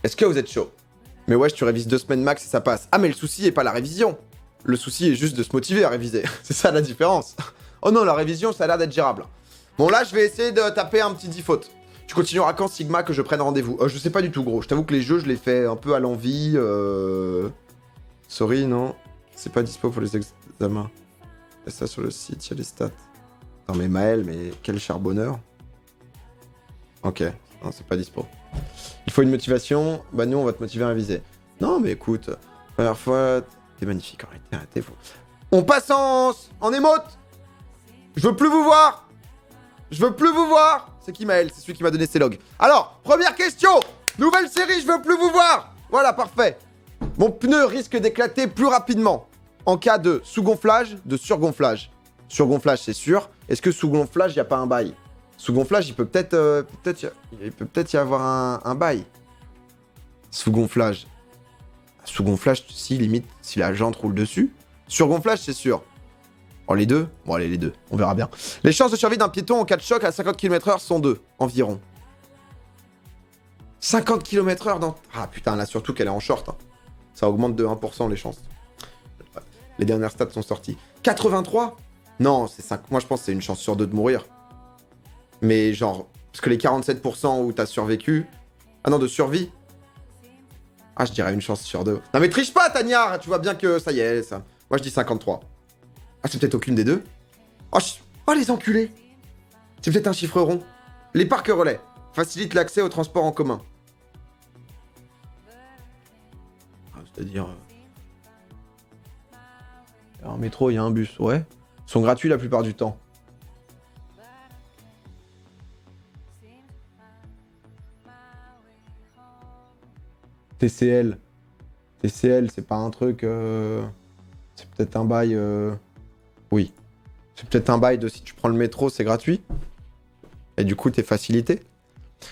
Est-ce que vous êtes chaud? Mais ouais, tu révises 2 semaines max et ça passe. Ah, mais le souci est pas la révision. Le souci est juste de se motiver à réviser. C'est ça la différence. Oh non, la révision, ça a l'air d'être gérable. Bon, là, je vais essayer de taper un petit 10 fautes. Tu continueras quand, Sigma, que je prenne rendez-vous? Je sais pas du tout, gros. Je t'avoue que les jeux, je les fais un peu à l'envie. Sorry, non. C'est pas dispo pour les examens. Et ça sur le site, il y a les stats. Non mais Maël, mais quel charbonneur. Ok, non, c'est pas dispo. Il faut une motivation. Bah nous, on va te motiver à réviser. Non mais écoute, première fois, t'es magnifique, arrêtez, faut... On passe en émote. Je veux plus vous voir. C'est qui Maël? C'est celui qui m'a donné ses logs. Alors, première question. Nouvelle série, je veux plus vous voir. Voilà, parfait. Mon pneu risque d'éclater plus rapidement en cas de sous-gonflage, de surgonflage. Surgonflage, c'est sûr. Est-ce que sous-gonflage, il n'y a pas un bail? Sous-gonflage, il peut peut-être y avoir un bail. Sous-gonflage. Sous-gonflage, si, limite, si la jante roule dessus. Surgonflage, c'est sûr. Oh, les deux? Bon, allez, les deux. On verra bien. Les chances de survie d'un piéton en cas de choc à 50 km/h sont 2, environ. 50 km/h dans... Ah putain, là surtout qu'elle est en short. Hein. Ça augmente de 1% les chances. Les dernières stats sont sorties. 83 ? Non, c'est 5. Moi je pense que c'est une chance sur 2 de mourir. Mais genre... Parce que les 47% où t'as survécu... Ah non, de survie. Ah, je dirais une chance sur 2. Non mais triche pas, Tania. Tu vois bien que ça y est, ça. Moi je dis 53. Ah, c'est peut-être aucune des deux. Oh, oh les enculés. C'est peut-être un chiffre rond. Les parcs relais facilitent l'accès au transport en commun. Ah, c'est-à-dire... En métro, il y a un bus, ouais. Ils sont gratuits la plupart du temps. TCL. TCL, c'est pas un truc... C'est peut-être un bail... Oui. C'est peut-être un bail de si tu prends le métro, c'est gratuit. Et du coup, t'es facilité.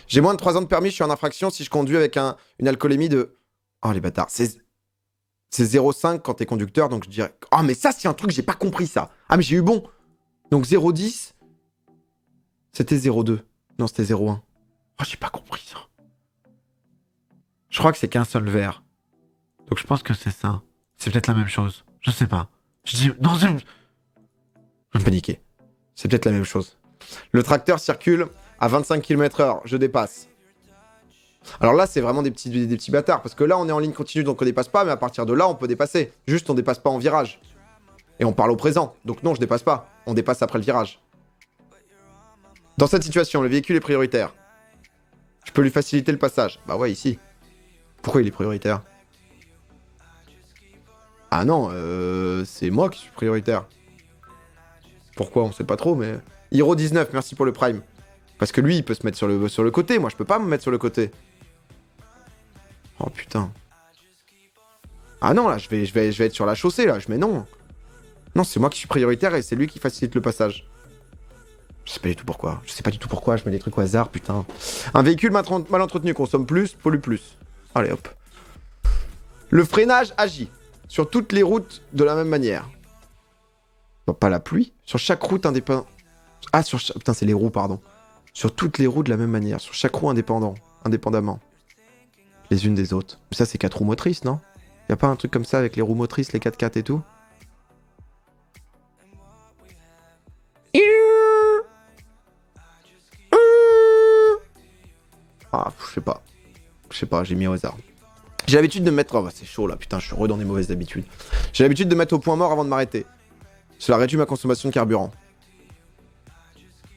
J'ai moins de 3 ans de permis, je suis en infraction si je conduis avec une alcoolémie de... Oh, les bâtards. C'est 0,5 quand t'es conducteur, donc je dirais... Oh, mais ça, c'est un truc, j'ai pas compris ça. Ah, mais j'ai eu bon. Donc 0,10. C'était 0,2. Non, c'était 0,1. Oh, j'ai pas compris ça. Je crois que c'est qu'un seul verre. Donc je pense que c'est ça. C'est peut-être la même chose. Je sais pas. Je dis... Non, je vais me paniquer. C'est peut-être la même chose. Le tracteur circule à 25 km/h. Je dépasse. Alors là, c'est vraiment des petits bâtards. Parce que là, on est en ligne continue, donc on dépasse pas. Mais à partir de là, on peut dépasser. Juste, on dépasse pas en virage. Et on parle au présent. Donc non, je dépasse pas. On dépasse après le virage. Dans cette situation, le véhicule est prioritaire. Je peux lui faciliter le passage. Bah ouais, ici. Pourquoi il est prioritaire? Ah non, c'est moi qui suis prioritaire. Pourquoi? On sait pas trop, mais... Hiro 19, merci pour le prime. Parce que lui, il peut se mettre sur le côté. Moi, je peux pas me mettre sur le côté. Oh, putain. Ah non, là, je vais être sur la chaussée, là. Mais non. Non, c'est moi qui suis prioritaire et c'est lui qui facilite le passage. Je sais pas du tout pourquoi. Je sais pas du tout pourquoi. Je mets des trucs au hasard, putain. Un véhicule mal entretenu consomme plus, pollue plus. Allez, hop. Le freinage agit sur toutes les routes de la même manière. Non, pas la pluie. Sur chaque route indépendante. Ah, sur chaque... Putain, c'est les roues, pardon. Sur toutes les roues de la même manière. Sur chaque roue indépendamment. Les unes des autres. Mais ça, c'est 4 roues motrices, non? Y a pas un truc comme ça avec les roues motrices, les 4x4 et tout? Ah, je sais pas. Je sais pas, j'ai mis au hasard. J'ai l'habitude de me mettre... Oh, bah, c'est chaud, là. Putain, je suis dans des mauvaises habitudes. J'ai l'habitude de mettre au point mort avant de m'arrêter. Cela réduit ma consommation de carburant.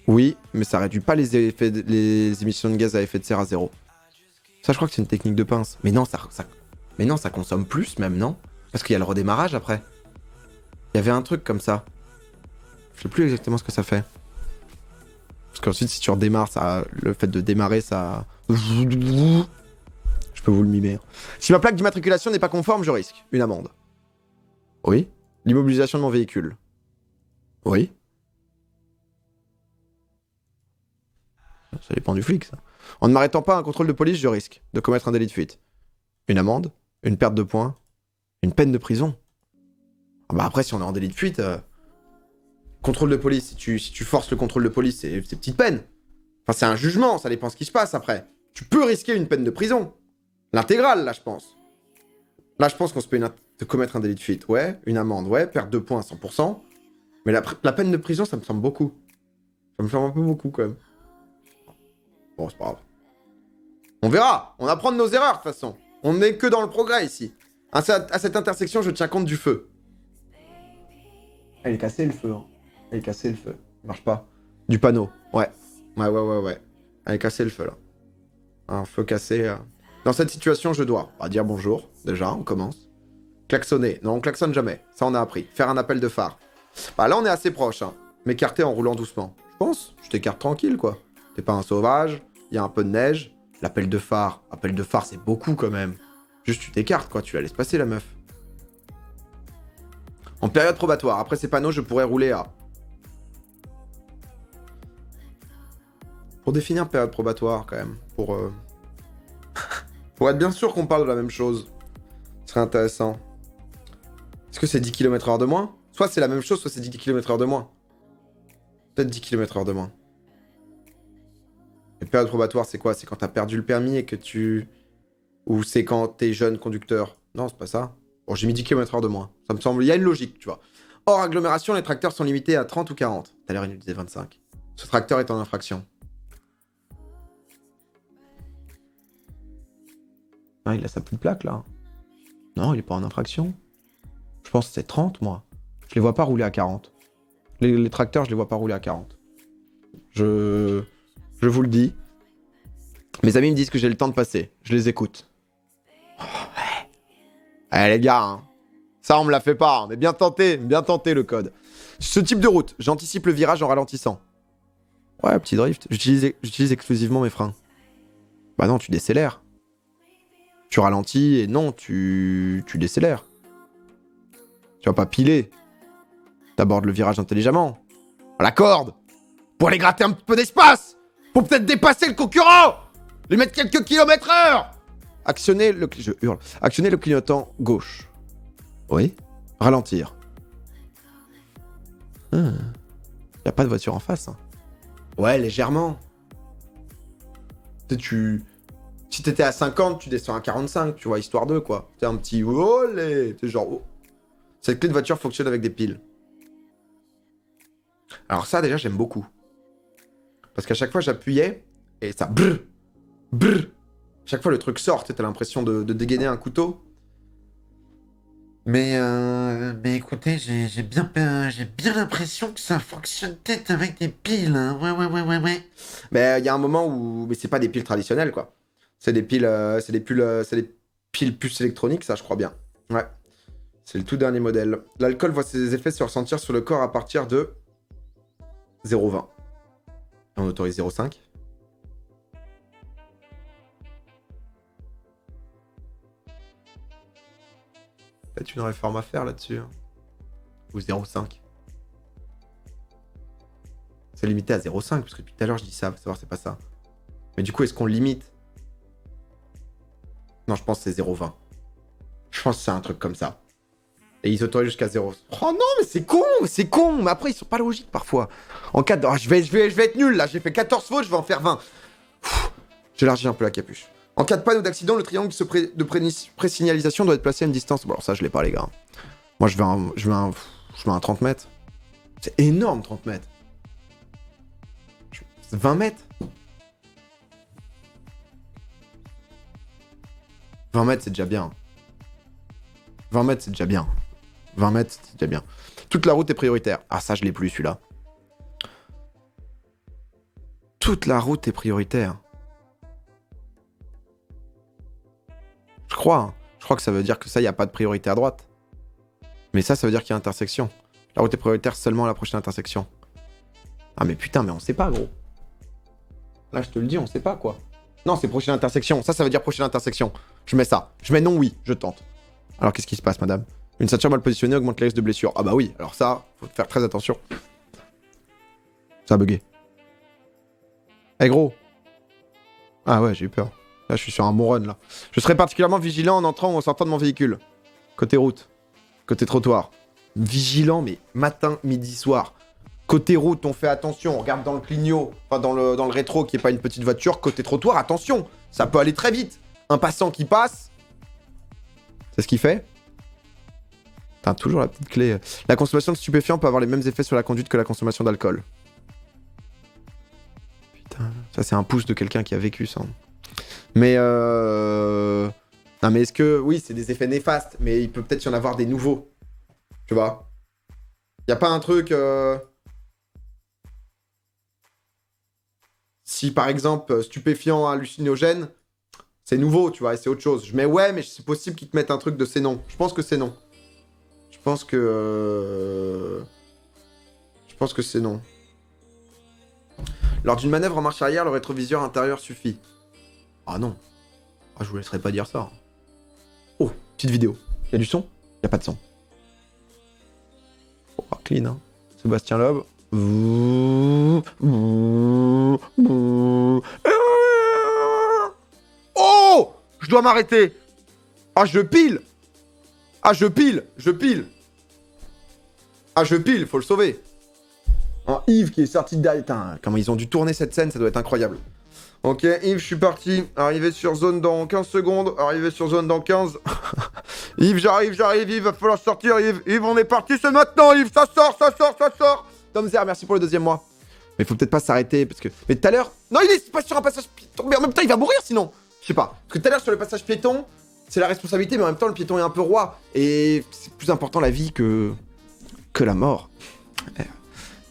Oui, mais ça réduit pas les émissions de gaz à effet de serre à 0. Ça, je crois que c'est une technique de pince. Mais non, ça consomme plus, même, non? Parce qu'il y a le redémarrage, après. Il y avait un truc comme ça. Je sais plus exactement ce que ça fait. Parce qu'ensuite, si tu redémarres, le fait de démarrer, ça... Je peux vous le mimer. Si ma plaque d'immatriculation n'est pas conforme, je risque une amende. Oui. L'immobilisation de mon véhicule. Oui. Ça dépend du flic, ça. En ne m'arrêtant pas à un contrôle de police, je risque de commettre un délit de fuite. Une amende, une perte de points, une peine de prison. Ah bah après, si on est en délit de fuite... Contrôle de police, si tu forces le contrôle de police, c'est petite peine. Enfin, c'est un jugement, ça dépend ce qui se passe après. Tu peux risquer une peine de prison. L'intégrale, là, je pense. Là, je pense qu'on se peut de commettre un délit de fuite. Ouais, une amende, ouais, perte de points à 100%. Mais la peine de prison, ça me semble beaucoup. Ça me semble un peu beaucoup, quand même. Bon, c'est pas grave. On verra. On apprend de nos erreurs, de toute façon. On n'est que dans le progrès, ici. À cette intersection, je tiens compte du feu. Elle est cassée, le feu, hein. Elle est cassée, le feu. Il marche pas. Du panneau. Ouais. Ouais. Elle est cassée, le feu, là. Un feu cassé. Dans cette situation, je dois dire bonjour. Déjà, on commence. Klaxonner. Non, on klaxonne jamais. Ça, on a appris. Faire un appel de phare. Bah là, on est assez proche, hein. M'écarter en roulant doucement. Je pense. Je t'écarte tranquille, quoi. T'es pas un sauvage. Il y a un peu de neige. L'appel de phare. Appel de phare, c'est beaucoup, quand même. Juste, tu t'écartes, quoi. Tu la laisses passer, la meuf. En période probatoire. Après ces panneaux, je pourrais rouler à... Pour définir période probatoire, quand même. Pour être bien sûr qu'on parle de la même chose. Ce serait intéressant. Est-ce que c'est 10 km/h de moins? Soit c'est la même chose, soit c'est 10 km/h de moins. Peut-être 10 km/h de moins. Les périodes probatoires, c'est quoi? C'est quand t'as perdu le permis et que tu... Ou c'est quand t'es jeune conducteur? Non, c'est pas ça. Bon, j'ai mis 10 km/h de moins. Ça me semble... Il y a une logique, tu vois. Hors agglomération, les tracteurs sont limités à 30 ou 40. Tout à l'heure, il nous disait 25. Ce tracteur est en infraction. Ah, il a sa petite plaque, là. Non, il est pas en infraction. Je pense que c'est 30, moi. Je les vois pas rouler à 40. Les tracteurs, je les vois pas rouler à 40. Je vous le dis. Mes amis me disent que j'ai le temps de passer. Je les écoute. Oh, ouais. Allez, les gars, hein. Ça, on me la fait pas. On est bien tenté le code. Ce type de route, j'anticipe le virage en ralentissant. Ouais, petit drift. J'utilise exclusivement mes freins. Bah non, tu décélères. Tu ralentis et non, tu décélères. Tu vas pas piler. T'abordes le virage intelligemment. À la corde. Pour aller gratter un petit peu d'espace. Pour peut-être dépasser le concurrent. Lui mettre quelques kilomètres heure. Actionner le... Je hurle. Actionner le clignotant gauche. Oui. Ralentir. Y a pas de voiture en face. Hein. Ouais, légèrement. Si t'étais à 50, tu descends à 45, tu vois, histoire de quoi. T'es un petit olé. T'es genre... Oh. Cette clé de voiture fonctionne avec des piles. Alors ça, déjà, j'aime beaucoup. Parce qu'à chaque fois, j'appuyais et ça... Brrr, brrr. Chaque fois, le truc sort. T'as l'impression de dégainer un couteau. Mais écoutez, j'ai bien l'impression que ça fonctionne peut-être avec des piles. Hein. Ouais. Mais il y a un moment où... Mais c'est pas des piles traditionnelles, quoi. C'est des piles... c'est des piles puces électroniques, ça, je crois bien. Ouais. C'est le tout dernier modèle. L'alcool voit ses effets se ressentir sur le corps à partir de 0,20. Et on autorise 0,5. Peut-être une réforme à faire là-dessus. Hein. Ou 0,5. C'est limité à 0,5, parce que depuis tout à l'heure je dis ça, faut savoir c'est pas ça. Mais du coup, est-ce qu'on limite? Non, je pense que c'est 0,20. Je pense que c'est un truc comme ça. Et ils autorisent jusqu'à 0. Oh non, mais c'est con. Mais après, ils sont pas logiques parfois. En cas de... Oh, je vais être nul là. J'ai fait 14 fautes, je vais en faire 20. J'élargis un peu la capuche. En cas de panne ou d'accident, le triangle de pré-signalisation doit être placé à une distance. Bon, alors ça, je l'ai pas, les gars. Moi, je veux un 30 mètres. C'est énorme, 30 mètres. 20 mètres. 20 mètres, c'est déjà bien. 20 mètres, c'est déjà bien. 20 mètres, c'est déjà bien. Toute la route est prioritaire. Ah, ça, je l'ai plus, celui-là. Toute la route est prioritaire. Je crois. Hein. Je crois que ça veut dire que ça, il n'y a pas de priorité à droite. Mais ça veut dire qu'il y a intersection. La route est prioritaire seulement à la prochaine intersection. Ah, mais putain, mais on sait pas, gros. Là, je te le dis, on sait pas, quoi. Non, c'est prochaine intersection. Ça veut dire prochaine intersection. Je mets ça. Je mets non, oui. Je tente. Alors, qu'est-ce qui se passe, madame? Une ceinture mal positionnée augmente les risques de blessure. Ah bah oui, alors ça, faut faire très attention. Ça a bugué. Eh gros. Ah ouais, j'ai eu peur. Là, je suis sur un bon run, là. Je serai particulièrement vigilant en entrant ou en sortant de mon véhicule. Côté route. Côté trottoir. Vigilant, mais matin, midi, soir. Côté route, on fait attention. On regarde dans le clignot, enfin dans le rétro, qui est pas une petite voiture. Côté trottoir, attention. Ça peut aller très vite. Un passant qui passe. C'est ce qu'il fait. Putain, toujours la petite clé. La consommation de stupéfiants peut avoir les mêmes effets sur la conduite que la consommation d'alcool. Putain, ça c'est un pouce de quelqu'un qui a vécu ça. Mais non mais est-ce que... Oui, c'est des effets néfastes, mais il peut peut-être y en avoir des nouveaux. Tu vois? Y a pas un truc... Si par exemple, stupéfiant, hallucinogène, c'est nouveau, tu vois, et c'est autre chose. Je mets ouais, mais c'est possible qu'ils te mettent un truc de c'est non. Je pense que c'est non. Je pense que c'est non. Lors d'une manœuvre en marche arrière, le rétroviseur intérieur suffit. Ah non. Ah, je vous laisserai pas dire ça. Oh, petite vidéo. Y a du son? Y a pas de son. Oh, clean, hein. Sébastien Loeb. Oh! Je dois m'arrêter. Ah, je pile. Ah, je pile. Ah, je pile, faut le sauver. Un Yves qui est sorti de derrière. Putain, comment ils ont dû tourner cette scène, ça doit être incroyable. Ok, Yves, je suis parti. Arrivé sur zone dans 15 secondes. Arrivé sur zone dans 15. Yves, j'arrive, Yves. Va falloir sortir, Yves. Yves, on est parti, c'est maintenant, Yves. Ça sort. Tom Zer, merci pour le 2e mois. Mais faut peut-être pas s'arrêter parce que. Mais tout à l'heure. Non, il est pas sur un passage piéton. Mais en même temps, il va mourir sinon. Je sais pas. Parce que tout à l'heure, sur le passage piéton, c'est la responsabilité, mais en même temps, le piéton est un peu roi. Et c'est plus important la vie que la mort.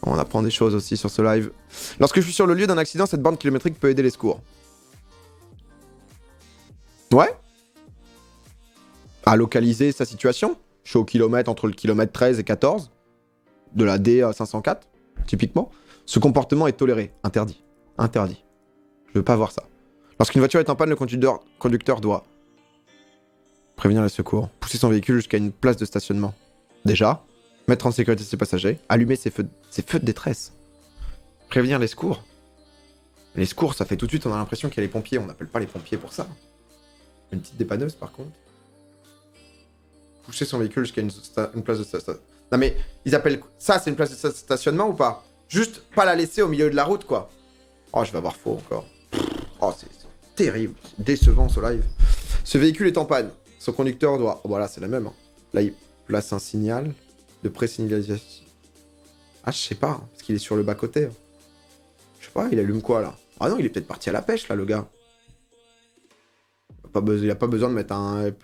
On apprend des choses aussi sur ce live. Lorsque je suis sur le lieu d'un accident, cette borne kilométrique peut aider les secours. Ouais. À localiser sa situation. Je suis au kilomètre entre le kilomètre 13 et 14. De la D 504, typiquement. Ce comportement est toléré. Interdit. Je veux pas voir ça. Lorsqu'une voiture est en panne, le conducteur doit prévenir les secours, pousser son véhicule jusqu'à une place de stationnement. Déjà, mettre en sécurité ses passagers, allumer ses feux de détresse. Prévenir les secours. Les secours, ça fait tout de suite, on a l'impression qu'il y a les pompiers. On n'appelle pas les pompiers pour ça. Une petite dépanneuse, par contre. Pousser son véhicule jusqu'à une place de stationnement. Non mais, ils appellent... Ça, c'est une place de stationnement ou pas? Juste pas la laisser au milieu de la route, quoi. Oh, je vais avoir faux encore. Oh, c'est terrible. C'est décevant, ce live. Ce véhicule est en panne. Son conducteur doit... Oh, voilà, c'est la même. Hein. Là, il place un signal de pré-signalisation. Ah, je sais pas. Hein, parce qu'il est sur le bas-côté. Hein. Je sais pas, il allume quoi, là? Ah non, il est peut-être parti à la pêche, là, le gars. Il a pas besoin de mettre un... Il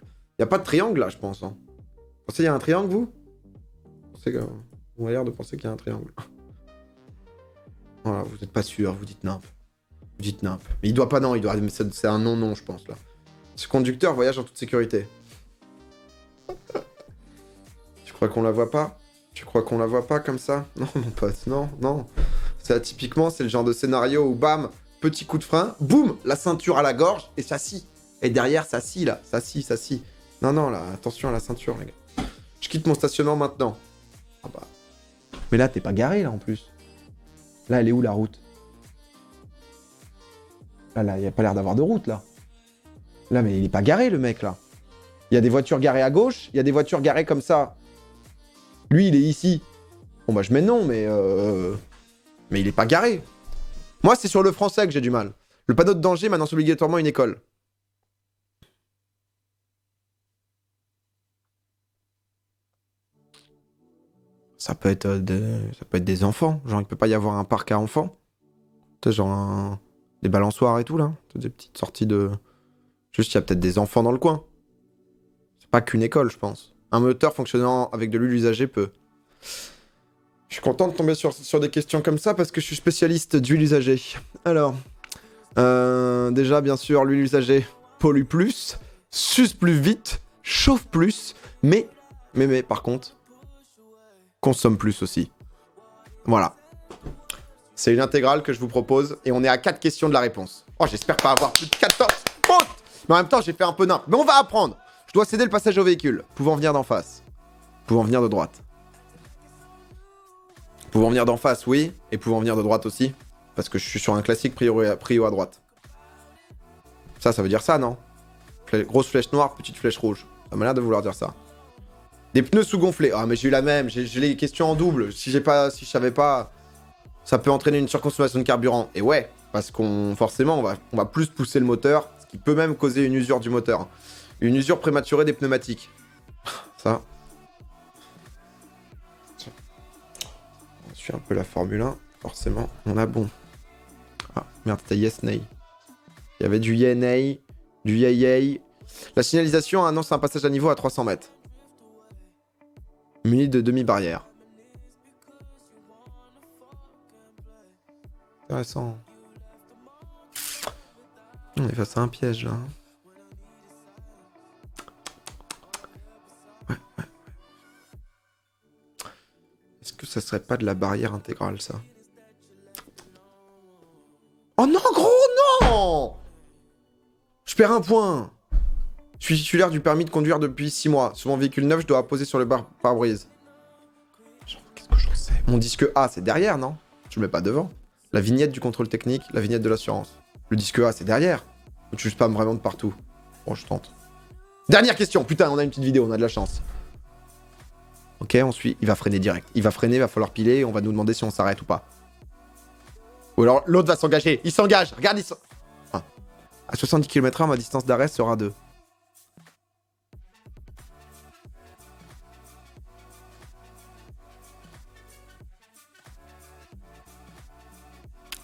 y a pas de triangle, là, je pense. Hein. Vous pensez qu'il y a un triangle, vous? On a l'air de penser qu'il y a un triangle. Voilà, vous n'êtes pas sûr, vous dites nimp. Mais il doit pas, non, il doit... C'est un non, je pense, là. Ce conducteur voyage en toute sécurité. Tu crois qu'on la voit pas? Tu crois qu'on la voit pas comme ça? Non, mon pote, non. Ça, typiquement, c'est le genre de scénario où, bam, petit coup de frein, boum, la ceinture à la gorge, et ça scie. Et derrière, ça scie, là. Ça scie. Non, là, attention à la ceinture, les gars. Je quitte mon stationnement maintenant. Ah bah... Mais là, t'es pas garé, là, en plus. Là, elle est où, la route? Là, il y a pas l'air d'avoir de route, là. Là, mais il est pas garé, le mec, là. Il y a des voitures garées à gauche, il y a des voitures garées comme ça. Lui, il est ici. Bon, bah, je mets non, mais il est pas garé. Moi, c'est sur le français que j'ai du mal. Le panneau de danger m'annonce obligatoirement une école. Ça peut être des enfants. Genre, il peut pas y avoir un parc à enfants. Tu sais, genre des balançoires et tout, là. Des petites sorties de... Juste, il y a peut-être des enfants dans le coin. C'est pas qu'une école, je pense. Un moteur fonctionnant avec de l'huile usagée peut... Je suis content de tomber sur des questions comme ça parce que je suis spécialiste d'huile usagée. Alors... déjà, bien sûr, l'huile usagée pollue plus, suce plus vite, chauffe plus, mais par contre... consomme plus aussi. Voilà. C'est une intégrale que je vous propose et on est à 4 questions de la réponse. Oh, j'espère pas avoir plus de 14 fautes. Mais en même temps, j'ai fait un peu nimp. Mais on va apprendre. Je dois céder le passage au véhicule. Pouvant venir d'en face. Pouvant venir de droite. Pouvant venir d'en face, oui. Et pouvant venir de droite aussi. Parce que je suis sur un classique prio à droite. Ça veut dire ça, non? Grosse flèche noire, petite flèche rouge. Ça m'a l'air de vouloir dire ça. Des pneus sous-gonflés. Ah, mais j'ai eu la même. J'ai les questions en double. Si je savais pas, ça peut entraîner une surconsommation de carburant. Et ouais, parce forcément, on va plus pousser le moteur, ce qui peut même causer une usure du moteur. Une usure prématurée des pneumatiques. Ça. Je suis un peu la Formule 1, forcément. On a bon. Ah, merde, c'était yes, nay. Il y avait du yeah, nay, du yeah, yay. La signalisation annonce un passage à niveau à 300 mètres. Muni de demi-barrière. Intéressant. On est face à un piège, là. Ouais. Est-ce que ça serait pas de la barrière intégrale, ça? Oh non, gros, non! Je perds un point. Je suis titulaire du permis de conduire depuis 6 mois. Sur mon véhicule neuf, je dois poser sur le pare-brise. Qu'est-ce que j'en sais? Mon disque A, c'est derrière, non? Je le mets pas devant. La vignette du contrôle technique, la vignette de l'assurance. Le disque A, c'est derrière. Ou tu spams vraiment de partout? Bon, je tente. Dernière question. Putain, on a une petite vidéo, on a de la chance. Ok, on suit. Il va freiner direct. Il va freiner, il va falloir piler. On va nous demander si on s'arrête ou pas. Ou alors, l'autre va s'engager. Il s'engage. Regarde, À 70 km/h, ma distance d'arrêt sera de...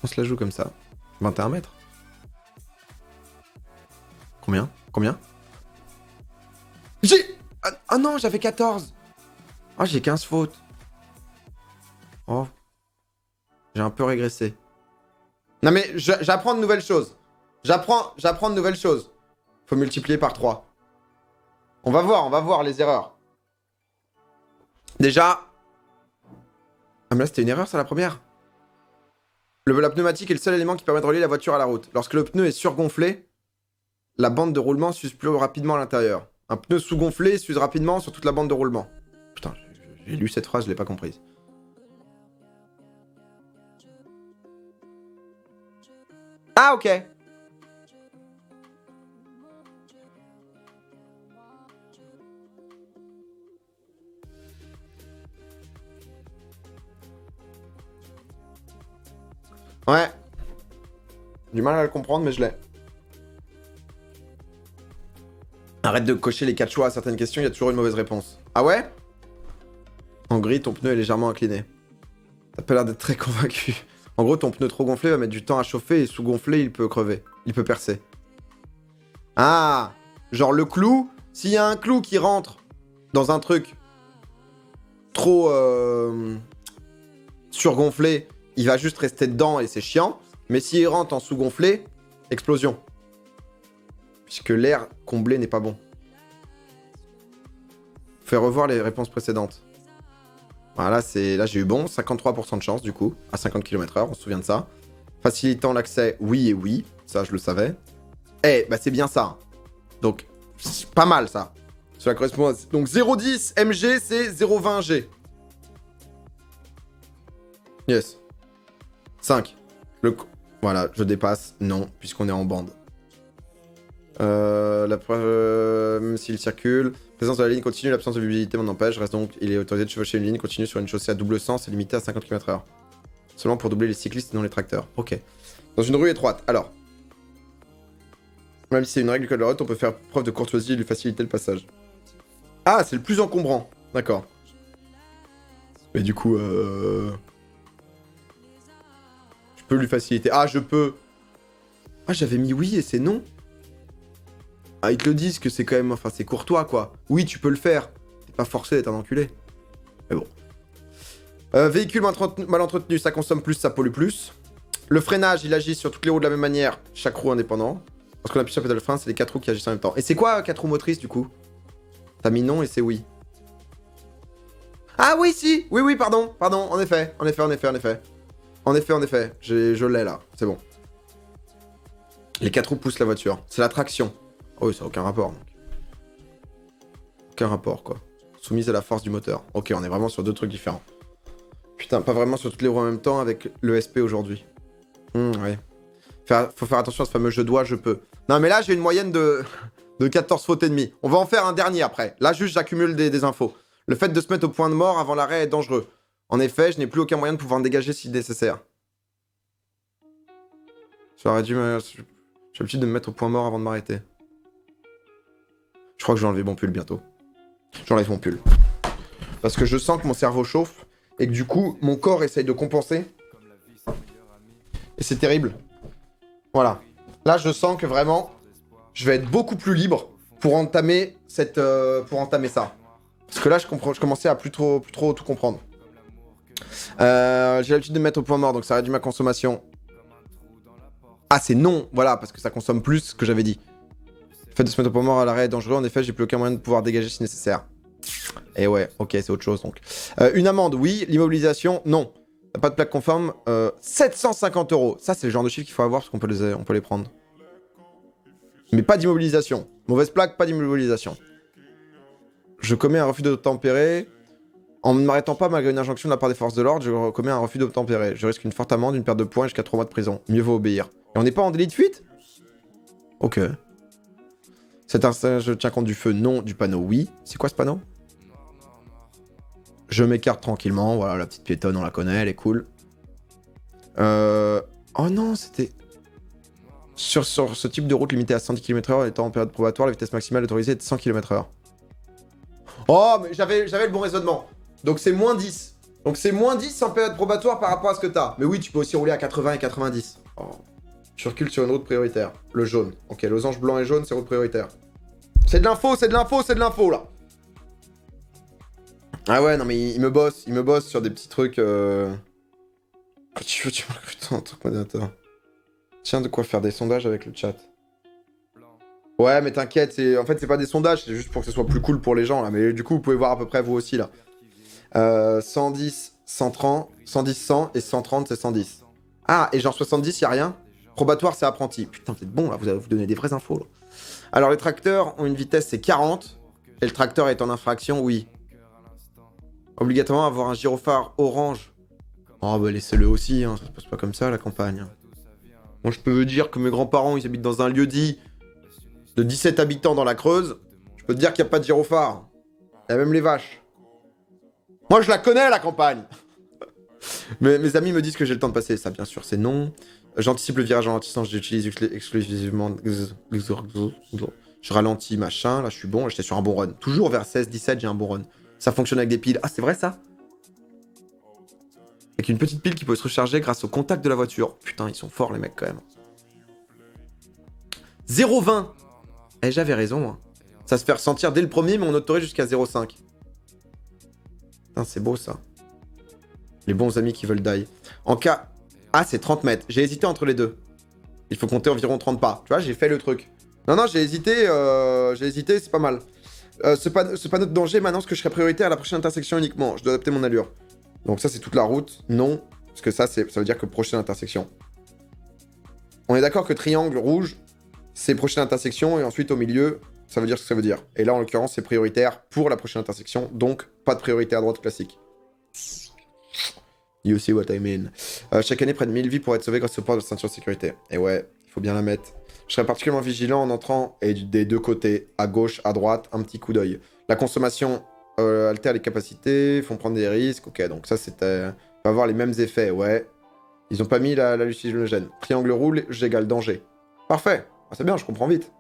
On se la joue comme ça. 21 mètres. Combien? J'ai... Ah non, j'avais 14. Ah, j'ai 15 fautes. Oh. J'ai un peu régressé. Non mais, j'apprends de nouvelles choses. J'apprends de nouvelles choses. Faut multiplier par 3. On va voir les erreurs. Déjà... Ah mais là, c'était une erreur, ça, la première. La pneumatique est le seul élément qui permet de relier la voiture à la route. Lorsque le pneu est surgonflé, la bande de roulement s'use plus rapidement à l'intérieur. Un pneu sous-gonflé s'use rapidement sur toute la bande de roulement. Putain, j'ai lu cette phrase, je l'ai pas comprise. Ah, ok. Ouais. Du mal à le comprendre, mais je l'ai. Arrête de cocher les 4 choix à certaines questions, il y a toujours une mauvaise réponse. Ah ouais? En gris, ton pneu est légèrement incliné. T'as pas l'air d'être très convaincu. En gros, ton pneu trop gonflé va mettre du temps à chauffer et sous-gonflé, il peut crever. Il peut percer. Ah! Genre le clou, s'il y a un clou qui rentre dans un truc trop surgonflé, il va juste rester dedans et c'est chiant. Mais s'il rentre en sous-gonflé, explosion. Puisque l'air comblé n'est pas bon. Fais revoir les réponses précédentes. Voilà, là j'ai eu bon, 53% de chance du coup, à 50 km/h, on se souvient de ça. Facilitant l'accès, oui et oui, ça je le savais. Eh, bah c'est bien ça. Donc, pas mal ça. Cela correspond à... Donc 0,10 mg, c'est 0,20 g. Yes. 5. Voilà, je dépasse. Non, puisqu'on est en bande. Même s'il circule, présence de la ligne continue, l'absence de visibilité m'en empêche. Reste donc, il est autorisé de chevaucher une ligne continue sur une chaussée à double sens et limité à 50 km/h. Seulement pour doubler les cyclistes et non les tracteurs. Ok. Dans une rue étroite. Alors. Même si c'est une règle du code de la route, on peut faire preuve de courtoisie et lui faciliter le passage. Ah, c'est le plus encombrant. D'accord. Mais du coup, je peux lui faciliter. Ah, je peux. Ah, j'avais mis oui et c'est non. Ah, ils te le disent que c'est quand même... Enfin, c'est courtois, quoi. Oui, tu peux le faire. T'es pas forcé d'être un enculé. Mais bon. Véhicule mal entretenu, ça consomme plus, ça pollue plus. Le freinage, il agit sur toutes les roues de la même manière, chaque roue indépendant. Lorsqu'on appuie sur la pédale de frein, c'est les 4 roues qui agissent en même temps. Et c'est quoi 4 roues motrices, du coup? T'as mis non et c'est oui. Ah oui, si. Oui, pardon. En effet. En effet. Je l'ai, là. C'est bon. Les 4 roues poussent la voiture. C'est la traction. Oh oui, ça n'a aucun rapport. Donc. Aucun rapport, quoi. Soumise à la force du moteur. Ok, on est vraiment sur deux trucs différents. Putain, pas vraiment sur toutes les roues en même temps avec le SP aujourd'hui. Ouais. Faut faire attention à ce fameux je dois, je peux. Non, mais là, j'ai une moyenne de 14 fautes et demie. On va en faire un dernier après. Là, juste, j'accumule des infos. Le fait de se mettre au point de mort avant l'arrêt est dangereux. En effet, je n'ai plus aucun moyen de pouvoir me dégager si nécessaire. J'aurais dû me... J'ai l'habitude de me mettre au point mort avant de m'arrêter. Je crois que je vais enlever mon pull bientôt. J'enlève mon pull. Parce que je sens que mon cerveau chauffe et que du coup, mon corps essaye de compenser. Et c'est terrible. Voilà. Là, je sens que vraiment, je vais être beaucoup plus libre pour entamer cette, pour entamer ça. Parce que là, je commençais à plus trop tout comprendre. J'ai l'habitude de me mettre au point mort, donc ça réduit ma consommation. Ah, c'est non, voilà, parce que ça consomme plus que j'avais dit. Le fait de se mettre au point mort à l'arrêt est dangereux. En effet, j'ai plus aucun moyen de pouvoir dégager si nécessaire. Et ouais, ok, c'est autre chose donc. Une amende, oui. L'immobilisation, non. T'as pas de plaque conforme. 750 €. Ça, c'est le genre de chiffre qu'il faut avoir parce qu'on peut les prendre. Mais pas d'immobilisation. Mauvaise plaque, pas d'immobilisation. Je commets un refus d'obtempérer. En ne m'arrêtant pas malgré une injonction de la part des forces de l'ordre, je commets un refus d'obtempérer. Je risque une forte amende, une perte de points jusqu'à 3 mois de prison. Mieux vaut obéir. Et on n'est pas en délit de fuite? Ok. Cet instinct, je tiens compte du feu, non. Du panneau, oui. C'est quoi ce panneau? Je m'écarte tranquillement. Voilà, la petite piétonne, on la connaît, elle est cool. Oh non, c'était... Sur ce type de route limitée à 110 km/h, étant en période probatoire, la vitesse maximale autorisée est de 100 km/h. Oh, mais j'avais le bon raisonnement. Donc c'est moins 10. Donc c'est moins 10 en période probatoire par rapport à ce que t'as. Mais oui, tu peux aussi rouler à 80 et 90. Oh. Tu recules sur une route prioritaire. Le jaune. Ok, losange blanc et jaune, c'est route prioritaire. C'est de l'info, c'est de l'info, c'est de l'info, là. Ah ouais, non, mais il me bosse sur des petits trucs... Tu veux recruter en tant que modérateur. Tiens, de quoi faire des sondages avec le chat. Ouais, mais t'inquiète, en fait, c'est pas des sondages, c'est juste pour que ce soit plus cool pour les gens, là. Mais du coup, vous pouvez voir à peu près, vous aussi, là. 110, 130, 110, 100, et 130, c'est 110. Ah, et genre 70, y'a rien? Probatoire, c'est apprenti. Putain, vous êtes bon, là, vous donnez des vraies infos, là. Alors, les tracteurs ont une vitesse, c'est 40, et le tracteur est en infraction, oui. Obligatoirement avoir un gyrophare orange. Oh, bah laissez-le aussi, hein, ça se passe pas comme ça, la campagne. Moi, je peux vous dire que mes grands-parents, ils habitent dans un lieu-dit de 17 habitants dans la Creuse. Je peux te dire qu'il n'y a pas de gyrophare. Il y a même les vaches. Moi, je la connais, la campagne. Mais mes amis me disent que j'ai le temps de passer. Ça, bien sûr, c'est non. J'anticipe le virage en ralentissant, j'utilise exclusivement... Je ralentis, machin. Là, je suis bon. J'étais sur un bon run. Toujours vers 16-17, j'ai un bon run. Ça fonctionne avec des piles. Ah, c'est vrai, ça? Avec une petite pile qui peut se recharger grâce au contact de la voiture. Putain, ils sont forts, les mecs, quand même. 0,20. Eh, j'avais raison, moi. Ça se fait ressentir dès le premier, mais on autorise jusqu'à 0,5. Putain, c'est beau, ça. Les bons amis qui veulent die. En cas... Ah, c'est 30 mètres. J'ai hésité entre les deux. Il faut compter environ 30 pas. Tu vois, j'ai fait le truc. Non, j'ai hésité, c'est pas mal. Ce panneau de danger m'annonce que je serai prioritaire à la prochaine intersection uniquement. Je dois adapter mon allure. Donc ça, c'est toute la route. Non, parce que ça veut dire que prochaine intersection. On est d'accord que triangle rouge, c'est prochaine intersection, et ensuite au milieu, ça veut dire ce que ça veut dire. Et là, en l'occurrence, c'est prioritaire pour la prochaine intersection, donc pas de priorité à droite classique. You see what I mean. Chaque année, près de 1000 vies pourraient être sauvées grâce au port de ceinture de sécurité. Et ouais, il faut bien la mettre. Je serais particulièrement vigilant en entrant, et des deux côtés, à gauche, à droite, un petit coup d'œil. La consommation altère les capacités, font prendre des risques. Ok, donc ça, c'était... va avoir les mêmes effets, ouais. Ils ont pas mis la hallucinogène. Triangle roule, j'égale danger. Parfait. Ah, c'est bien, je comprends vite.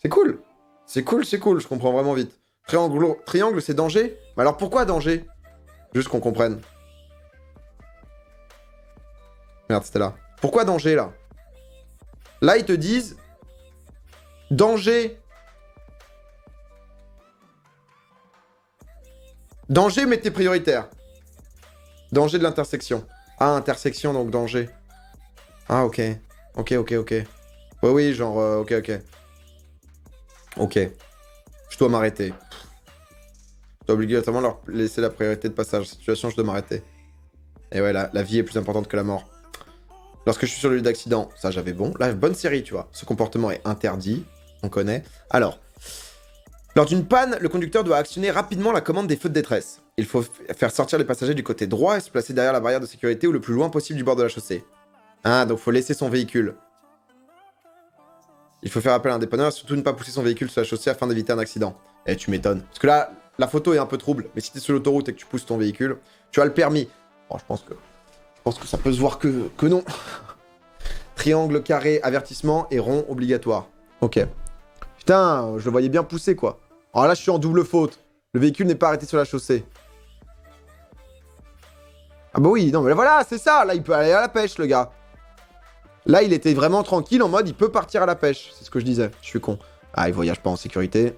C'est cool. C'est cool, je comprends vraiment vite. Triangle, c'est danger? Mais alors pourquoi danger? Juste qu'on comprenne. Merde, c'était là. Pourquoi danger, là? Là, ils te disent... Danger. Danger, mais t'es prioritaire. Danger de l'intersection. Ah, intersection, donc danger. Ah, ok. Ok. Oui, genre, ok. Ok. Je dois m'arrêter. Je dois obligatoirement leur laisser la priorité de passage. Situation, je dois m'arrêter. Et ouais, la vie est plus importante que la mort. Lorsque je suis sur le lieu d'accident, ça j'avais bon. Là, bonne série, tu vois. Ce comportement est interdit. On connaît. Alors, lors d'une panne, le conducteur doit actionner rapidement la commande des feux de détresse. Il faut faire sortir les passagers du côté droit et se placer derrière la barrière de sécurité ou le plus loin possible du bord de la chaussée. Ah, donc faut laisser son véhicule. Il faut faire appel à un dépanneur et surtout ne pas pousser son véhicule sur la chaussée afin d'éviter un accident. Eh, tu m'étonnes. Parce que là, la photo est un peu trouble. Mais si t'es sur l'autoroute et que tu pousses ton véhicule, tu as le permis. Bon, je pense que ça peut se voir que non. Triangle, carré, avertissement et rond obligatoire. Ok. Putain, je le voyais bien pousser, quoi. Alors là, je suis en double faute. Le véhicule n'est pas arrêté sur la chaussée. Ah bah oui, non, mais voilà, c'est ça. Là, il peut aller à la pêche, le gars. Là, il était vraiment tranquille, en mode, il peut partir à la pêche. C'est ce que je disais. Je suis con. Ah, il voyage pas en sécurité.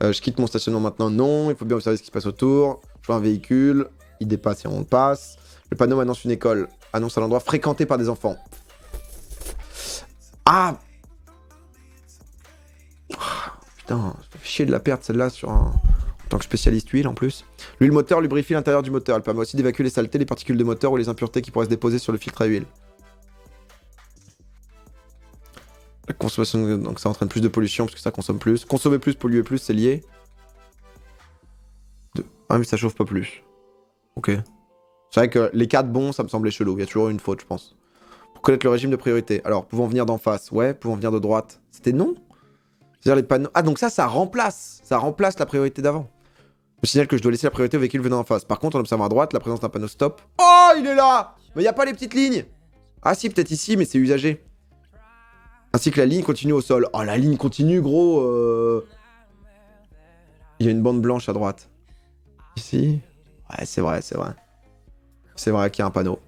Je quitte mon stationnement maintenant. Non, il faut bien observer ce qui se passe autour. Je vois un véhicule. Il dépasse et on le passe. Le panneau annonce une école. Annonce un endroit fréquenté par des enfants. Ah, putain, ça fait chier de la perdre celle-là sur un... En tant que spécialiste huile en plus. L'huile moteur lubrifie l'intérieur du moteur. Elle permet aussi d'évacuer les saletés, les particules de moteur ou les impuretés qui pourraient se déposer sur le filtre à huile. La consommation, donc ça entraîne plus de pollution parce que ça consomme plus. Consommer plus, polluer plus, c'est lié. Ah mais ça chauffe pas plus. Ok. C'est vrai que les 4 bons, ça me semblait chelou. Il y a toujours une faute, je pense. Pour connaître le régime de priorité. Alors, pouvant venir d'en face. Ouais, pouvant venir de droite. C'était non? C'est-à-dire les panneaux... Ah, donc ça remplace. Ça remplace la priorité d'avant. Je signale que je dois laisser la priorité au véhicule venant en face. Par contre, en observant à droite, la présence d'un panneau stop. Oh, il est là! Mais il n'y a pas les petites lignes! Ah si, peut-être ici, mais c'est usagé. Ainsi que la ligne continue au sol. Oh, la ligne continue, gros. Il y a une bande blanche à droite. Ici. Ouais, c'est vrai, c'est vrai. C'est vrai qu'il y a un panneau.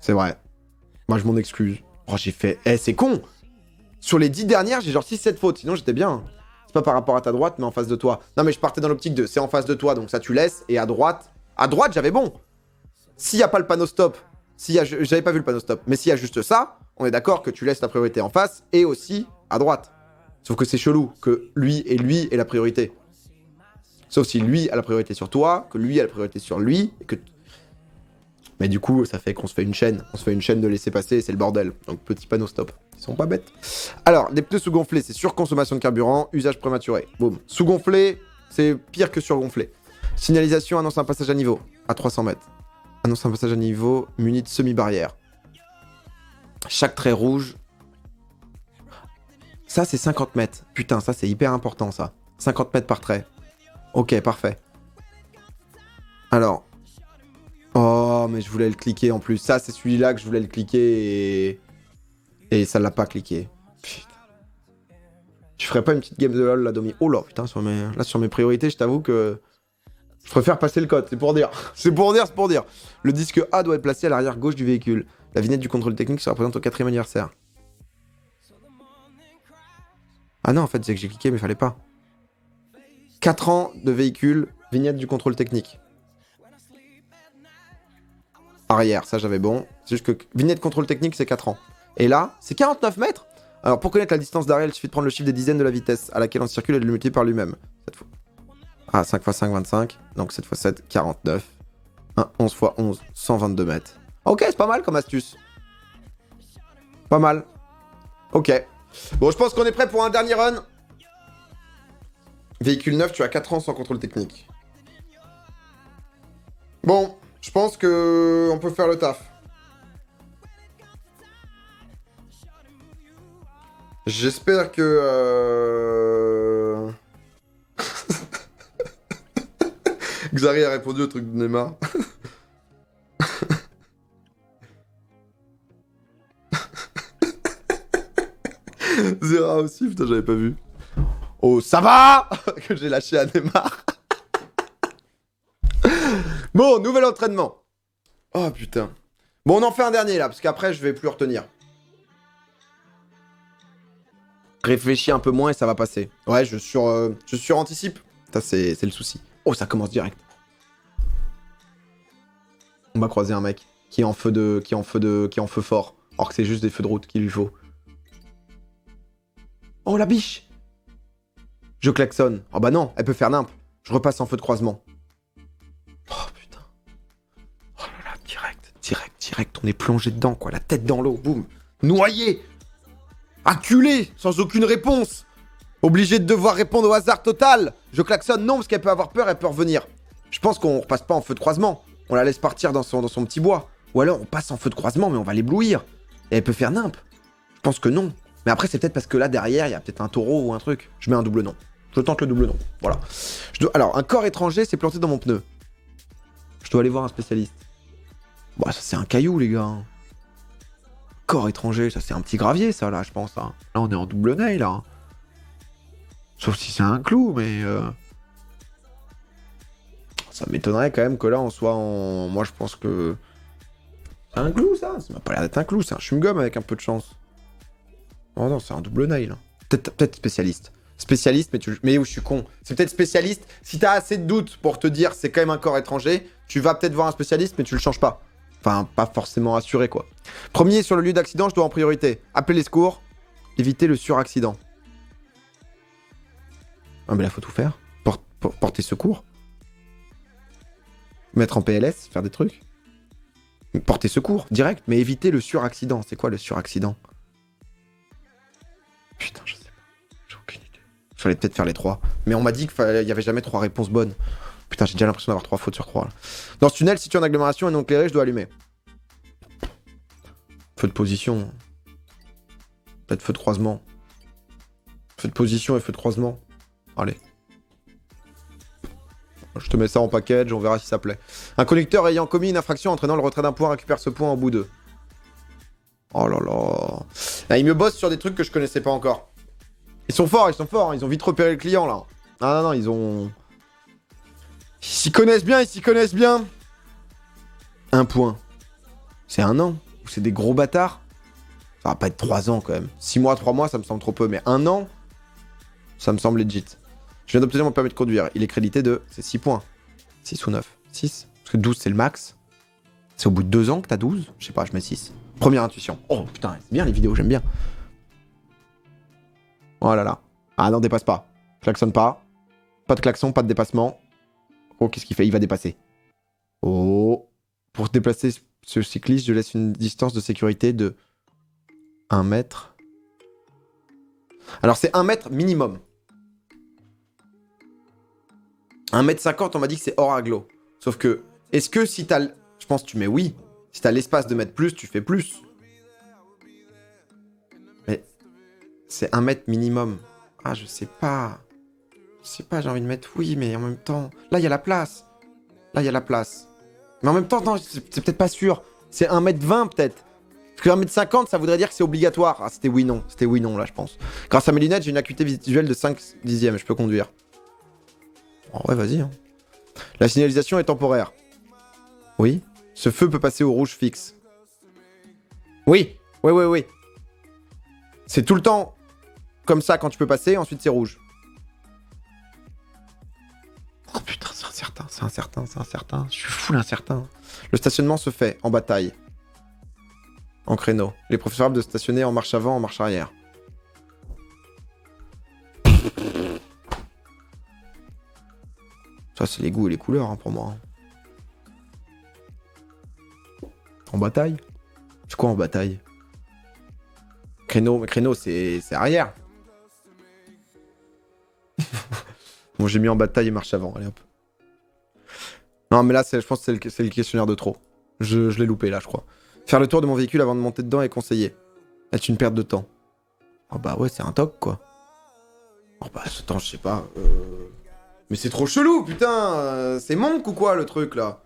C'est vrai. Moi, je m'en excuse. Oh, j'ai fait... Eh, c'est con. Sur les 10 dernières, j'ai genre 6-7 fautes. Sinon, j'étais bien. C'est pas par rapport à ta droite, mais en face de toi. Non, mais je partais dans l'optique de... C'est en face de toi, donc ça, tu laisses. Et à droite... À droite, j'avais bon. S'il n'y a pas le panneau stop... J'avais pas vu le panneau stop. Mais s'il y a juste ça, on est d'accord que tu laisses la priorité en face et aussi à droite. Sauf que c'est chelou que lui ait la priorité. Sauf si lui a la priorité sur toi, que lui a la priorité sur lui, et que... Mais du coup, ça fait qu'on se fait une chaîne. On se fait une chaîne de laisser passer et c'est le bordel. Donc, petit panneau stop. Ils sont pas bêtes. Alors, les pneus sous-gonflés, c'est surconsommation de carburant, usage prématuré. Boum. Sous-gonflé, c'est pire que surgonflé. Signalisation annonce un passage à niveau, à 300 mètres. Annonce un passage à niveau, muni de semi-barrière. Chaque trait rouge... Ça, c'est 50 mètres. Putain, ça, c'est hyper important, ça. 50 mètres par trait. Ok, parfait. Alors... Oh, mais je voulais le cliquer en plus. Ça, c'est celui-là que je voulais le cliquer et ça l'a pas cliqué. Putain. Tu ferais pas une petite game de LoL, là, Domi? Oh là, putain, sur mes priorités, je t'avoue que... Je préfère passer le code, c'est pour dire. C'est pour dire. Le disque A doit être placé à l'arrière gauche du véhicule. La vignette du contrôle technique se représente au 4e anniversaire. Ah non, en fait, c'est que j'ai cliqué, mais fallait pas. 4 ans de véhicule, vignette du contrôle technique. Arrière, ça j'avais bon. C'est juste que vignette contrôle technique, c'est 4 ans. Et là, c'est 49 mètres. Alors pour connaître la distance d'arrêt, il suffit de prendre le chiffre des dizaines de la vitesse à laquelle on circule et de le multiplier par lui-même. Cette fois. Ah, 5 x 5, 25. Donc 7 x 7, 49. 1, 11 x 11, 122 mètres. Ok, c'est pas mal comme astuce. Pas mal. Ok. Bon, je pense qu'on est prêt pour un dernier run. Véhicule neuf, tu as 4 ans sans contrôle technique. Bon, je pense que on peut faire le taf. J'espère que... Xari a répondu au truc de Neymar. Zera aussi, putain, j'avais pas vu. Oh, ça va. Que j'ai lâché à Neymar. Bon, nouvel entraînement. Oh, putain. Bon, on en fait un dernier, là, parce qu'après, je vais plus retenir. Réfléchis un peu moins et ça va passer. Ouais, je suranticipe. Ça, c'est le souci. Oh, ça commence direct. On va croiser un mec qui est en feu fort. Alors que c'est juste des feux de route qu'il lui faut. Oh, la biche. Je klaxonne. Oh bah non, elle peut faire nimp. Je repasse en feu de croisement. Oh putain. Oh là là, direct. On est plongé dedans, quoi. La tête dans l'eau, boum. Noyé. Acculé, sans aucune réponse. Obligé de devoir répondre au hasard total. Je klaxonne, non, parce qu'elle peut avoir peur, elle peut revenir. Je pense qu'on repasse pas en feu de croisement. On la laisse partir dans son petit bois. Ou alors on passe en feu de croisement, mais on va l'éblouir. Et elle peut faire nimp. Je pense que non. Mais après, c'est peut-être parce que là, derrière, il y a peut-être un taureau ou un truc. Je mets un double non. Je tente le double non. Voilà. Alors, un corps étranger s'est planté dans mon pneu. Je dois aller voir un spécialiste. Bah, ça, c'est un caillou, les gars. Corps étranger, ça, c'est un petit gravier, ça, là, je pense. Hein. Là, on est en double nail, là. Sauf si c'est un clou, mais... Ça m'étonnerait quand même que là, on soit en... Moi, je pense que... C'est un clou, ça. Ça m'a pas l'air d'être un clou, c'est un chewing-gum avec un peu de chance. Oh non, c'est un double nail. Hein. Peut-être spécialiste. Spécialiste, mais où je suis con. C'est peut-être spécialiste. Si t'as assez de doutes pour te dire c'est quand même un corps étranger, tu vas peut-être voir un spécialiste, mais tu le changes pas. Enfin, pas forcément assuré, quoi. Premier, sur le lieu d'accident, je dois en priorité appeler les secours, éviter le suraccident. Ah, mais là, faut tout faire. Porter secours. Mettre en PLS, faire des trucs. Porter secours, direct, mais éviter le suraccident. C'est quoi le suraccident? Putain, je sais pas. J'ai aucune idée. Il fallait peut-être faire les 3. Mais on m'a dit qu'il y avait jamais 3 réponses bonnes. Putain, j'ai déjà l'impression d'avoir 3 fautes sur 3. Là. Dans ce tunnel, situé en agglomération et non éclairé, je dois allumer. Feu de position. Peut-être feu de croisement. Feu de position et feu de croisement. Allez. Je te mets ça en package, on verra si ça plaît. Un conducteur ayant commis une infraction entraînant le retrait d'un point récupère ce point au bout d'eux. Oh là là. Ah, ils me bossent sur des trucs que je connaissais pas encore. Ils sont forts, hein. Ils ont vite repéré le client, là. Ah non, ils ont... Ils s'y connaissent bien. Un point. C'est 1 an. Ou c'est des gros bâtards. Ça va pas être 3 ans, quand même. 6 mois, 3 mois, ça me semble trop peu. Mais 1 an, ça me semble legit. Je viens d'obtenir mon permis de conduire. Il est crédité de... C'est 6 points. 6 ou 9 6. Parce que 12, c'est le max. C'est au bout de 2 ans que t'as 12. Je sais pas, je mets 6. Première intuition. Oh, putain, c'est bien les vidéos, j'aime bien. Oh là là. Ah non, dépasse pas. Klaxonne pas. Pas de klaxon, pas de dépassement. Oh, qu'est-ce qu'il fait? Il va dépasser. Oh. Pour déplacer ce cycliste, je laisse une distance de sécurité de 1 mètre. Alors, c'est 1 mètre minimum. 1m50, on m'a dit que c'est hors agglo. Sauf que, est-ce que si t'as... Je pense que tu mets oui. Si t'as l'espace de mettre plus, tu fais plus. Mais c'est 1 mètre minimum. Ah, je sais pas. Je sais pas, j'ai envie de mettre oui, mais en même temps... Là, il y a la place. Mais en même temps, non, c'est peut-être pas sûr. C'est 1m20 peut-être. Parce que 1m50, ça voudrait dire que c'est obligatoire. Ah, c'était oui, non. C'était oui, non, là, je pense. Grâce à mes lunettes, j'ai une acuité visuelle de 5 dixièmes. Je peux conduire. Oh, ouais, vas-y. Hein. La signalisation est temporaire. Oui. Ce feu peut passer au rouge fixe. Oui. Oui. C'est tout le temps comme ça quand tu peux passer, ensuite c'est rouge. Oh putain, c'est incertain. Je suis full incertain. Le stationnement se fait en bataille. En créneau. Il est préférable de stationner en marche avant, en marche arrière. Ça, c'est les goûts et les couleurs hein, pour moi. En bataille? C'est quoi en bataille? Créneau, c'est arrière. Bon, j'ai mis en bataille et marche avant. Allez hop. Non, mais là, je pense que c'est le questionnaire de trop. Je l'ai loupé là, je crois. Faire le tour de mon véhicule avant de monter dedans est conseillé. Est une perte de temps. Oh bah ouais, c'est un toc quoi. Oh bah attends, je sais pas. Mais c'est trop chelou, putain. C'est manque ou quoi le truc là?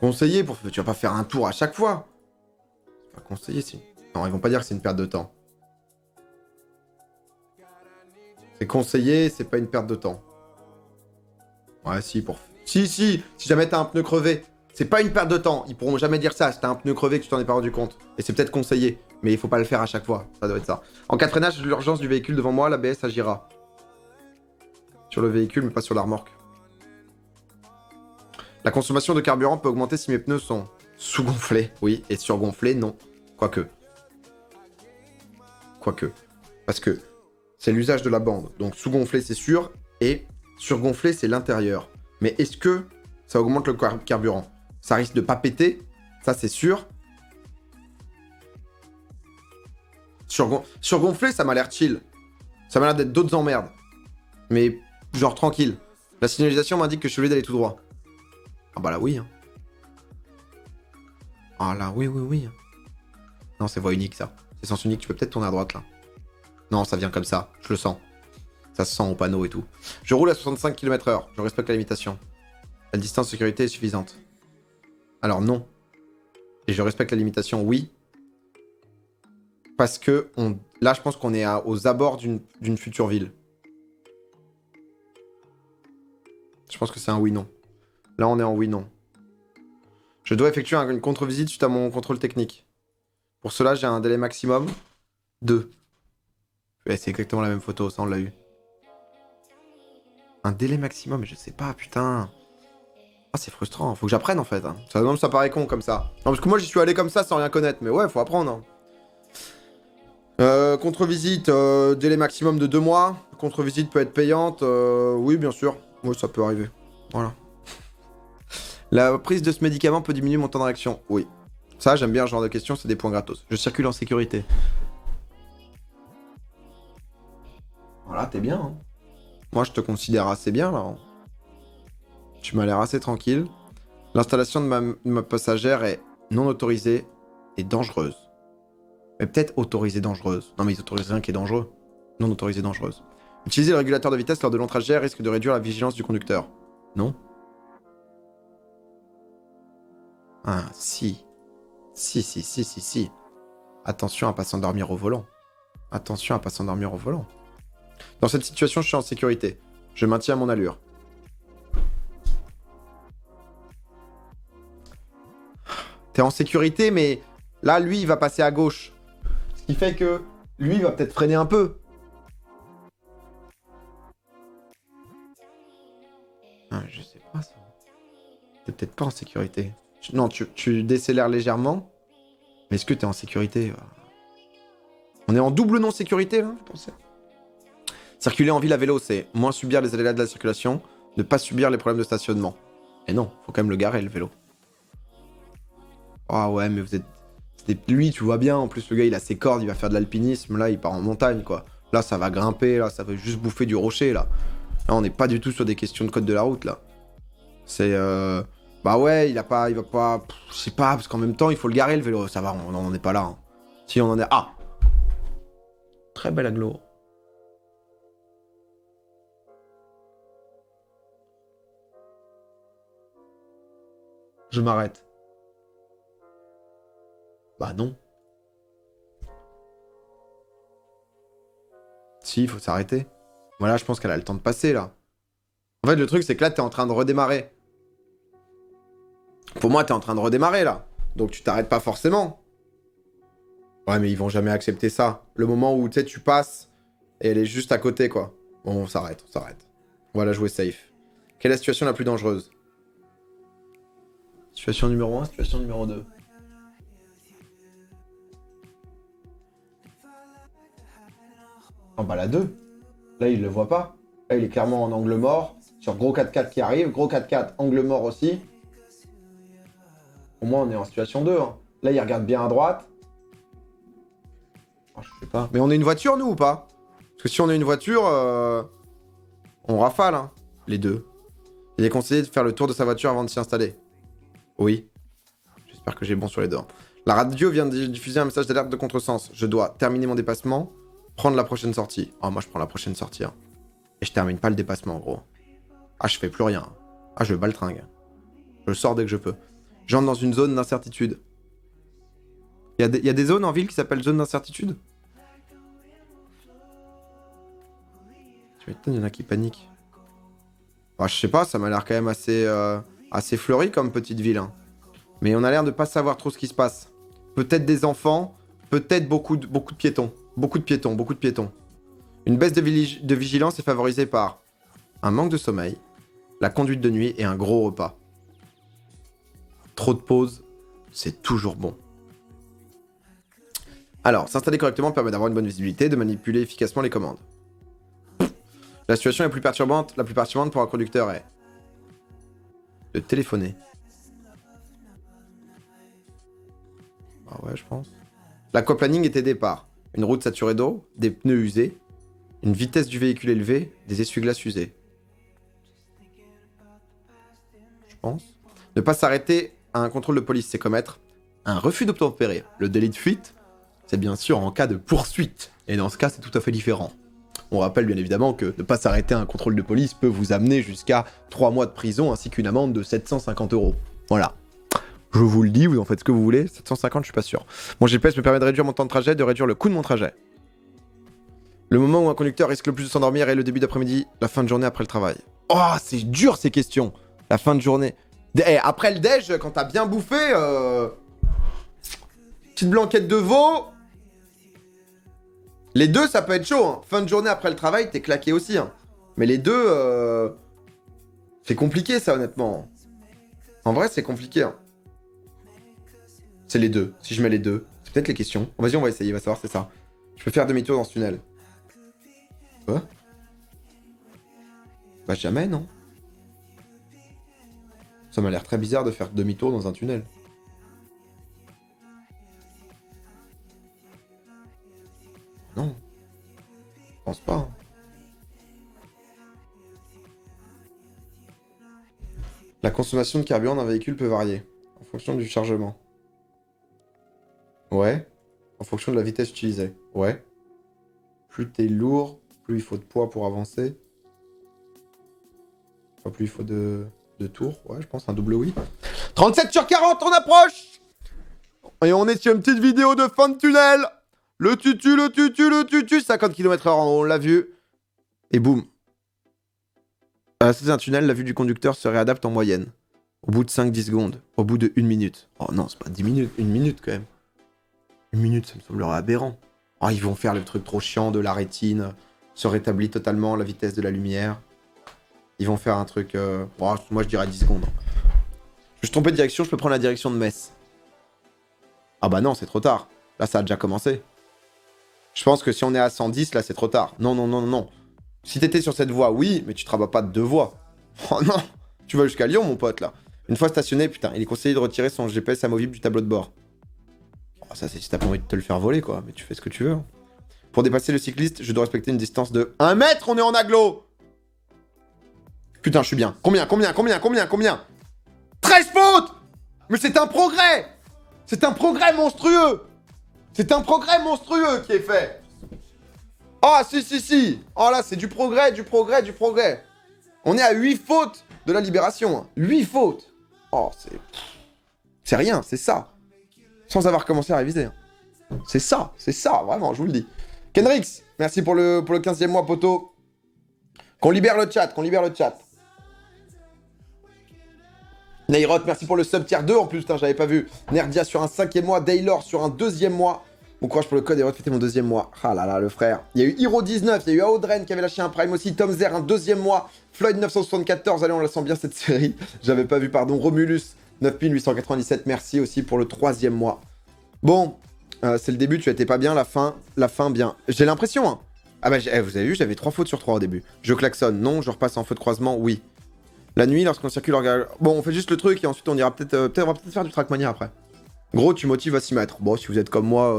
Conseillé pour... Tu vas pas faire un tour à chaque fois. C'est pas conseillé, c'est... Non, ils vont pas dire que c'est une perte de temps. C'est conseillé, c'est pas une perte de temps. Ouais, si, pour... Si jamais t'as un pneu crevé, c'est pas une perte de temps. Ils pourront jamais dire ça si t'as un pneu crevé que tu t'en es pas rendu compte. Et c'est peut-être conseillé, mais il faut pas le faire à chaque fois. Ça doit être ça. En cas de freinage de l'urgence du véhicule devant moi, l'ABS agira. Sur le véhicule, mais pas sur la remorque. La consommation de carburant peut augmenter si mes pneus sont sous-gonflés, oui, et surgonflés, non. Quoique. Parce que c'est l'usage de la bande. Donc sous-gonflé, c'est sûr, et surgonflé, c'est l'intérieur. Mais est-ce que ça augmente le carburant? Ça risque de pas péter, ça c'est sûr. Surgonflé, ça m'a l'air chill. Ça m'a l'air d'être d'autres emmerdes. Mais genre tranquille. La signalisation m'indique que je suis obligé d'aller tout droit. Ah bah là oui. Hein. Ah là oui. Non, c'est voie unique ça. C'est sens unique, tu peux peut-être tourner à droite là. Non, ça vient comme ça, je le sens. Ça se sent au panneau et tout. Je roule à 65 km/h, je respecte la limitation. La distance de sécurité est suffisante. Alors non. Et je respecte la limitation, oui. Parce que là, je pense qu'on est aux abords d'une future ville. Je pense que c'est un oui-non. Là, on est en oui-non. Je dois effectuer une contre-visite suite à mon contrôle technique. Pour cela, j'ai un délai maximum de... Ouais, c'est exactement la même photo, ça on l'a eu. Un délai maximum, mais je sais pas, putain. Ah, c'est frustrant, faut que j'apprenne en fait. Hein. Ça paraît con comme ça. Non, parce que moi j'y suis allé comme ça sans rien connaître, mais ouais, faut apprendre. Hein. Contre-visite, délai maximum de 2 mois. Contre-visite peut être payante, oui, bien sûr. Oui, ça peut arriver. Voilà. La prise de ce médicament peut diminuer mon temps de réaction. Oui. Ça, j'aime bien ce genre de questions, c'est des points gratos. Je circule en sécurité. Voilà, t'es bien. Hein. Moi, je te considère assez bien, là. Tu m'as l'air assez tranquille. L'installation de ma passagère est non autorisée et dangereuse. Mais peut-être autorisée dangereuse. Non, mais ils autorisent rien qui est dangereux. Non autorisée dangereuse. Utiliser le régulateur de vitesse lors de longs trajets risque de réduire la vigilance du conducteur. Non. Ah, si. Si. Attention à pas s'endormir au volant. Attention à pas s'endormir au volant. Dans cette situation, je suis en sécurité. Je maintiens mon allure. T'es en sécurité, mais là, lui, il va passer à gauche. Ce qui fait que lui, il va peut-être freiner un peu. Ah, je sais pas, ça. T'es peut-être pas en sécurité. Non, tu décélères légèrement. Mais est-ce que t'es en sécurité? On est en double non-sécurité, là, vous pensez? Circuler en ville à vélo, c'est moins subir les aléas de la circulation, ne pas subir les problèmes de stationnement. Et non, faut quand même le garer, le vélo. Ah ouais, mais vous êtes... Lui, tu vois bien, en plus, le gars, il a ses cordes, il va faire de l'alpinisme, là, il part en montagne, quoi. Là, ça va grimper, là, ça va juste bouffer du rocher, là. Là, on n'est pas du tout sur des questions de code de la route, là. C'est... Bah ouais, il va pas... Je sais pas, parce qu'en même temps, il faut le garer, le vélo. Ça va, on n'en est pas là. Hein. Si, on en est... Ah! Très belle agglo. Je m'arrête. Bah non. Si, il faut s'arrêter. Voilà, je pense qu'elle a le temps de passer, là. En fait, le truc, c'est que là, t'es en train de redémarrer. Pour moi, t'es en train de redémarrer, là. Donc, tu t'arrêtes pas forcément. Ouais, mais ils vont jamais accepter ça. Le moment où, tu sais, tu passes, et elle est juste à côté, quoi. Bon, on s'arrête, on s'arrête. On va la jouer safe. Quelle est la situation la plus dangereuse? Situation numéro 1, situation numéro 2. Oh bah la 2. Là, il le voit pas. Là, il est clairement en angle mort. Sur gros 4x4 qui arrive. Gros 4x4, angle mort aussi. Au moins, on est en situation 2. Hein. Là, il regarde bien à droite. Oh, je sais pas. Mais on est une voiture, nous, ou pas? Parce que si on est une voiture, on rafale, hein, les deux. Il est conseillé de faire le tour de sa voiture avant de s'y installer. Oui. J'espère que j'ai bon sur les deux. Hein. La radio vient de diffuser un message d'alerte de contresens. Je dois terminer mon dépassement. Prendre la prochaine sortie. Oh, moi, je prends la prochaine sortie. Hein. Et je termine pas le dépassement, en gros. Ah, je fais plus rien. Ah, je baltringue. Je sors dès que je peux. J'entre dans une zone d'incertitude. Il y a des zones en ville qui s'appellent zone d'incertitude? Tu m'étonnes, il y en a qui paniquent. Bah, je sais pas, ça m'a l'air quand même assez fleuri comme petite ville. Hein. Mais on a l'air de pas savoir trop ce qui se passe. Peut-être des enfants, peut-être beaucoup de piétons. Beaucoup de piétons. Une baisse de vigilance est favorisée par un manque de sommeil, la conduite de nuit et un gros repas. Trop de pauses, c'est toujours bon. Alors, s'installer correctement permet d'avoir une bonne visibilité, de manipuler efficacement les commandes. La situation la plus perturbante pour un conducteur est de téléphoner. Ah ouais, je pense. L'aquaplaning est aidé par une route saturée d'eau, des pneus usés, une vitesse du véhicule élevée, des essuie-glaces usés. Je pense. Ne pas s'arrêter à un contrôle de police, c'est commettre un refus d'obtempérer. Le délit de fuite, c'est bien sûr en cas de poursuite. Et dans ce cas, c'est tout à fait différent. On rappelle bien évidemment que ne pas s'arrêter à un contrôle de police peut vous amener jusqu'à 3 mois de prison ainsi qu'une amende de 750 €. Voilà. Je vous le dis, vous en faites ce que vous voulez. 750, je suis pas sûr. Mon GPS me permet de réduire mon temps de trajet, de réduire le coût de mon trajet. Le moment où un conducteur risque le plus de s'endormir est le début d'après-midi, la fin de journée après le travail. Oh, c'est dur ces questions. La fin de journée. Après le déj, quand t'as bien bouffé, petite blanquette de veau. Les deux, ça peut être chaud. Hein. Fin de journée après le travail, t'es claqué aussi. Hein. Mais les deux, c'est compliqué ça, honnêtement. En vrai, c'est compliqué. Hein. C'est les deux. Si je mets les deux, c'est peut-être les questions. Vas-y, on va essayer, on va savoir, c'est ça. Je peux faire demi-tour dans ce tunnel. Quoi? Bah jamais, non. Ça m'a l'air très bizarre de faire demi-tour dans un tunnel. Non. Je pense pas. Hein. La consommation de carburant d'un véhicule peut varier en fonction du chargement. Ouais. En fonction de la vitesse utilisée. Ouais. Plus t'es lourd, plus il faut de poids pour avancer. Enfin, plus il faut de tours. Ouais, je pense un double oui. 37 sur 40, on approche! Et on est sur une petite vidéo de fin de tunnel. Le tutu, 50 km/h, on l'a vu. Et boum. C'est un tunnel, la vue du conducteur se réadapte en moyenne. Au bout de 5-10 secondes. Au bout de 1 minute. Oh non, c'est pas 10 minutes, 1 minute quand même. 1 minute, ça me semblerait aberrant. Oh, ils vont faire le truc trop chiant de la rétine. Se rétablit totalement la vitesse de la lumière. Ils vont faire un truc... moi, je dirais 10 secondes. Je suis trompé de direction, je peux prendre la direction de Metz. Ah bah non, c'est trop tard. Là, ça a déjà commencé. Je pense que si on est à 110, là, c'est trop tard. Non. Si t'étais sur cette voie, oui, mais tu te rabats pas de 2 voies. Oh non. Tu vas jusqu'à Lyon, mon pote, là. Une fois stationné, putain, il est conseillé de retirer son GPS amovible du tableau de bord. Oh, ça, c'est si t'as pas envie de te le faire voler, quoi. Mais tu fais ce que tu veux. Hein. Pour dépasser le cycliste, je dois respecter une distance de 1 mètre, on est en agglo. Putain, je suis bien. Combien 13 fautes. Mais c'est un progrès. C'est un progrès monstrueux. C'est un progrès monstrueux qui est fait. Ah, si. Oh là, c'est du progrès. On est à 8 fautes de la libération. Hein. 8 fautes. Oh, c'est rien, c'est ça. Sans avoir commencé à réviser. Hein. C'est ça, vraiment, je vous le dis. Kenrix, merci pour le 15e mois, poteau. Qu'on libère le chat. Nairot, merci pour le sub tier 2 en plus, j'avais pas vu. Nerdia sur un 5e mois, Daylor sur un 2e mois. Bon courage pour le code et refêter mon 2e mois. Ah là là, le frère. Il y a eu Hero19, il y a eu Audren qui avait lâché un prime aussi, Tom Zer un 2e mois, Floyd 974, allez on la sent bien cette série. J'avais pas vu, pardon, Romulus 9897, merci aussi pour le 3e mois. Bon, c'est le début, tu étais pas bien, la fin bien. J'ai l'impression, hein. Ah bah, vous avez vu, j'avais 3 fautes sur 3 au début. Je klaxonne, non, je repasse en feu de croisement, oui. La nuit, lorsqu'on circule, bon, on fait juste le truc et ensuite on ira peut-être on va peut-être faire du Trackmania après. Gros, tu motives à s'y mettre. Bon, si vous êtes comme moi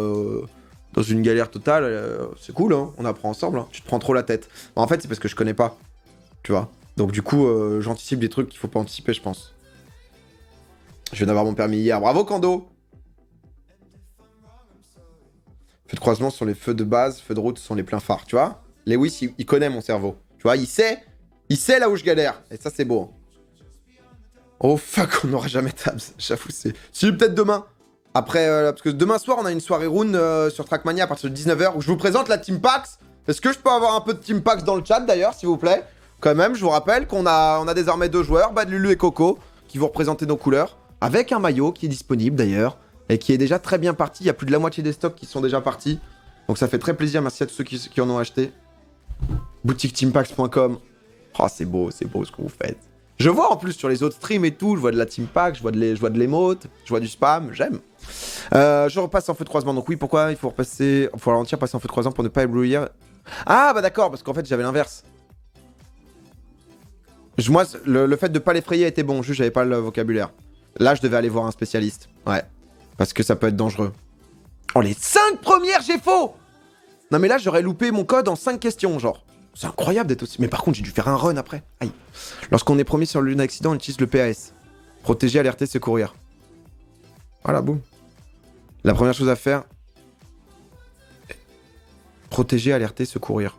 dans une galère totale, c'est cool, hein, on apprend ensemble. Hein. Tu te prends trop la tête. En fait, c'est parce que je connais pas, tu vois. Donc du coup, j'anticipe des trucs qu'il faut pas anticiper, je pense. Je viens d'avoir mon permis hier. Bravo, Kando. Feux de croisement sont les feux de base, feux de route sont les pleins phares, tu vois. Lewis, il connaît mon cerveau. Tu vois, il sait là où je galère. Et ça, c'est beau. Hein. Oh fuck, on n'aura jamais Tabs. J'avoue, c'est... Si, peut-être demain. Après, parce que demain soir, on a une soirée rune sur Trackmania à partir de 19h où je vous présente la Team Pax. Est-ce que je peux avoir un peu de Team Pax dans le chat d'ailleurs, s'il vous plaît? Quand même, je vous rappelle qu'on a désormais 2 joueurs, Bad Lulu et Coco, qui vont représenter nos couleurs. Avec un maillot qui est disponible d'ailleurs. Et qui est déjà très bien parti. Il y a plus de la moitié des stocks qui sont déjà partis. Donc ça fait très plaisir. Merci à tous ceux qui en ont acheté. Boutiqueteampax.com. Oh, c'est beau ce que vous faites. Je vois en plus sur les autres streams et tout, je vois de la Team Pack, je vois de l'émote, je vois du spam, j'aime. Je repasse en feu de croisement, donc oui, pourquoi il faut ralentir, passer en feu de croisement pour ne pas éblouir. Ah bah d'accord, parce qu'en fait j'avais l'inverse. Moi, le fait de pas l'effrayer était bon, juste j'avais pas le vocabulaire. Là, je devais aller voir un spécialiste, ouais. Parce que ça peut être dangereux. Oh, les 5 premières, j'ai faux! Non mais là, j'aurais loupé mon code en 5 questions, genre. C'est incroyable d'être aussi... Mais par contre, j'ai dû faire un run après. Aïe. Lorsqu'on est premier sur le lieu d'accident, on utilise le PAS. Protéger, alerter, secourir. Voilà, boum. La première chose à faire... Protéger, alerter, secourir.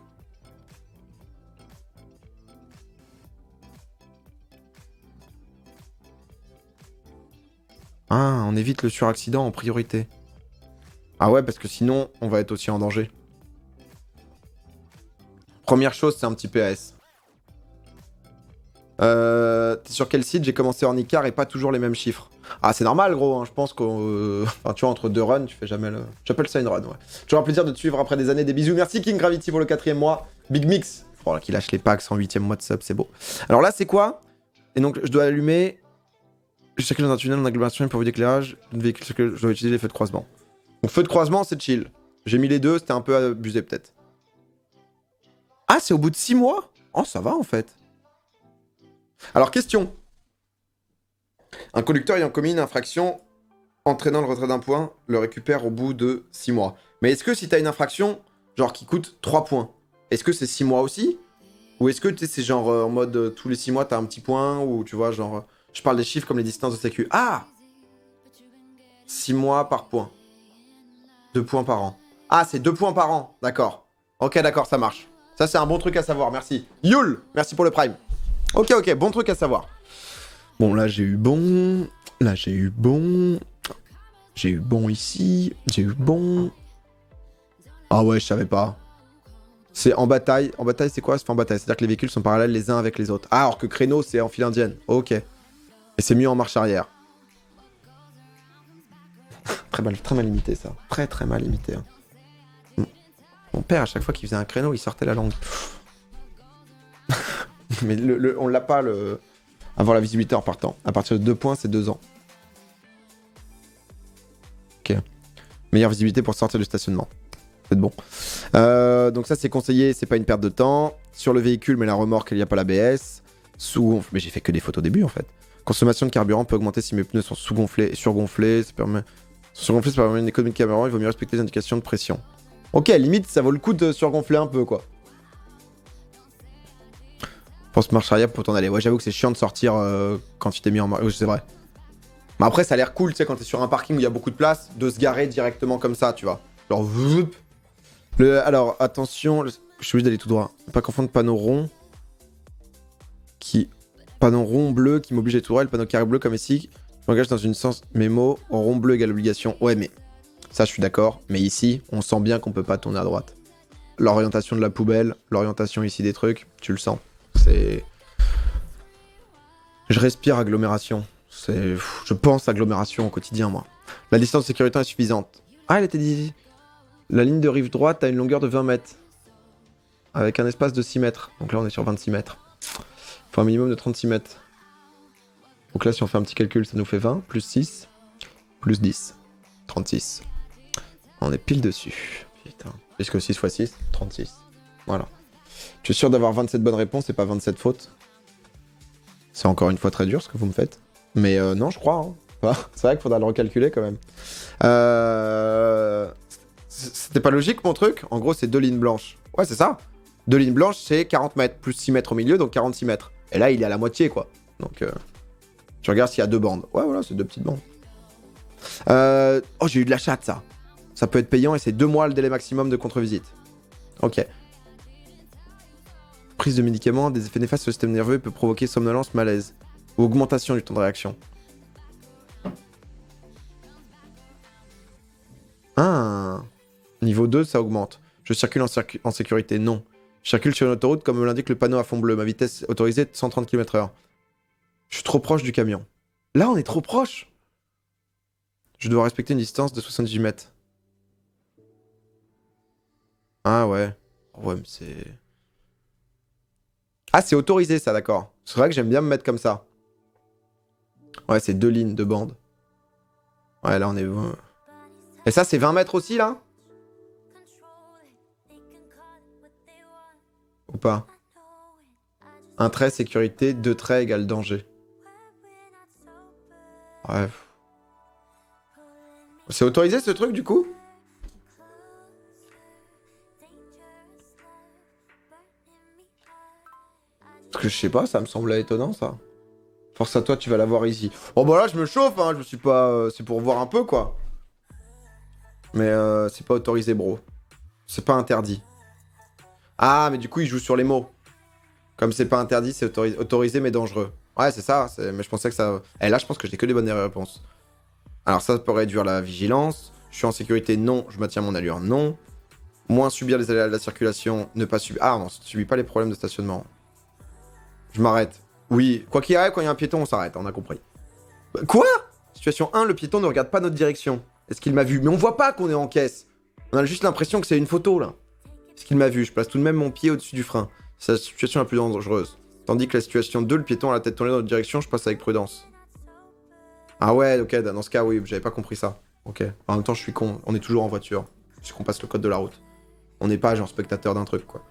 Ah, on évite le suraccident en priorité. Ah ouais, parce que sinon, on va être aussi en danger. Première chose, c'est un petit PAS. T'es sur quel site? J'ai commencé en Icar et pas toujours les mêmes chiffres. Ah, c'est normal, gros. Hein. Je pense que... Enfin, tu vois, entre 2 runs, tu fais jamais le... J'appelle ça une run, ouais. Toujours un plaisir de te suivre après des années. Des bisous. Merci King Gravity pour le 4e mois. Big Mix. Oh là, qui lâche les packs en 8e mois de sub, c'est beau. Alors là, c'est quoi? Et donc, je dois allumer... Chacun dans un tunnel en agglomération pour vous d'éclairage. Une véhicule sur lequel je dois utiliser les feux de croisement. Donc, feu de croisement, c'est chill. J'ai mis les deux, c'était un peu abusé, peut-être. Ah, c'est au bout de 6 mois? Oh, ça va, en fait. Alors, question. Un conducteur ayant commis une infraction entraînant le retrait d'un point le récupère au bout de 6 mois. Mais est-ce que si t'as une infraction, genre qui coûte 3 points, est-ce que c'est 6 mois aussi? Ou est-ce que c'est genre en mode tous les 6 mois t'as un petit point? Ou tu vois, genre... je parle des chiffres comme les distances de sécu. Ah! 6 mois par point. 2 points par an. Ah, c'est 2 points par an. D'accord. Ok, d'accord, ça marche. Ça, c'est un bon truc à savoir. Merci. Yul! Merci pour le prime. Ok, ok, bon truc à savoir. Bon, là, j'ai eu bon. Là, j'ai eu bon. J'ai eu bon ici. J'ai eu bon. Ah ouais, je savais pas. C'est en bataille. En bataille, c'est quoi? C'est en bataille. C'est-à-dire que les véhicules sont parallèles les uns avec les autres. Ah, alors que créneau, c'est en file indienne. Ok. Et c'est mieux en marche arrière. Très mal imité, ça. Très mal imité. Hein. Mon père, à chaque fois qu'il faisait un créneau, il sortait la langue. Mais on l'a pas, le... Avoir la visibilité en partant. À partir de 2 points, c'est 2 ans. Ok. Meilleure visibilité pour sortir du stationnement. C'est bon. Donc ça, c'est conseillé, c'est pas une perte de temps. Sur le véhicule, mais la remorque, il n'y a pas l'ABS. Mais j'ai fait que des photos au début, en fait. Consommation de carburant peut augmenter si mes pneus sont sous-gonflés et surgonflés. Ça permet une économie de carburant. Il vaut mieux respecter les indications de pression. Ok, limite, ça vaut le coup de surgonfler un peu, quoi. Pense marche arrière pour t'en aller. Ouais, j'avoue que c'est chiant de sortir quand tu t'es mis en marche. Oui, c'est vrai. Mais après, ça a l'air cool, tu sais, quand t'es sur un parking où il y a beaucoup de place, de se garer directement comme ça, tu vois. Genre, voup. Alors, attention, je suis obligé d'aller tout droit. Pas confondre panneau rond panneau rond bleu qui m'oblige à aller tout droit et le panneau carré bleu comme ici. Je m'engage dans une sens mémo. Rond bleu égale obligation. Ouais, mais ça, je suis d'accord. Mais ici, on sent bien qu'on peut pas tourner à droite. L'orientation de la poubelle, l'orientation ici des trucs, tu le sens. C'est... Je respire agglomération. Je pense agglomération au quotidien, moi. La distance de sécurité est suffisante. Ah, elle était dit. La ligne de rive droite a une longueur de 20 mètres. Avec un espace de 6 mètres. Donc là, on est sur 26 mètres. Il faut un minimum de 36 mètres. Donc là, si on fait un petit calcul, ça nous fait 20, plus 6, plus 10. 36. On est pile dessus. Putain. Puisque 6 x 6, 36. Voilà. Je suis sûr d'avoir 27 bonnes réponses et pas 27 fautes. C'est encore une fois très dur ce que vous me faites. Mais non, je crois. Hein. C'est vrai qu'il faudra le recalculer quand même. C'était pas logique mon truc? En gros, c'est 2 lignes blanches. Ouais, c'est ça. 2 lignes blanches, c'est 40 mètres, plus 6 mètres au milieu, donc 46 mètres. Et là, il est à la moitié, quoi. Donc, tu regardes s'il y a 2 bandes. Ouais, voilà, c'est 2 petites bandes. Oh, j'ai eu de la chatte, ça. Ça peut être payant et c'est 2 mois le délai maximum de contre-visite. Ok. Prise de médicaments, des effets néfastes sur le système nerveux peut provoquer somnolence, malaise. Ou augmentation du temps de réaction. Ah. Niveau 2, ça augmente. Je circule en sécurité, non. Je circule sur une autoroute comme me l'indique le panneau à fond bleu. Ma vitesse autorisée est de 130 km/h. Je suis trop proche du camion. Là, on est trop proche. Je dois respecter une distance de 78 mètres. Ah ouais. Ouais, mais c'est... Ah, c'est autorisé ça, d'accord. C'est vrai que j'aime bien me mettre comme ça. Ouais, c'est 2 lignes, 2 bandes. Ouais, là, on est... Et ça, c'est 20 mètres aussi, là? Ou pas? Un trait, sécurité, 2 traits égale danger. Ouais. C'est autorisé, ce truc, du coup? Parce que je sais pas, ça me semblait étonnant, ça. Force à toi, tu vas l'avoir ici. Oh bah là, je me chauffe, hein, je me suis pas... c'est pour voir un peu, quoi. Mais c'est pas autorisé, bro. C'est pas interdit. Ah, mais du coup, il joue sur les mots. Comme c'est pas interdit, c'est autorisé, mais dangereux. Ouais, c'est ça, mais je pensais que ça... Et là, je pense que j'ai que des bonnes réponses. Alors ça peut réduire la vigilance. Je suis en sécurité, non. Je maintiens mon allure, non. Moins subir les aléas de la circulation, ne pas subir... Ah, on ne subit pas les problèmes de stationnement. Je m'arrête. Oui, quoi qu'il arrive, quand il y a un piéton, on s'arrête, on a compris. Quoi? Situation 1, le piéton ne regarde pas notre direction. Est-ce qu'il m'a vu? Mais on voit pas qu'on est en caisse. On a juste l'impression que c'est une photo, là. Est-ce qu'il m'a vu? Je place tout de même mon pied au-dessus du frein. C'est la situation la plus dangereuse. Tandis que la situation 2, le piéton a la tête tournée dans notre direction, je passe avec prudence. Ah ouais, ok, dans ce cas, oui, j'avais pas compris ça. Ok. En même temps, je suis con. On est toujours en voiture. Puisqu'on passe le code de la route. On n'est pas genre spectateur d'un truc, quoi.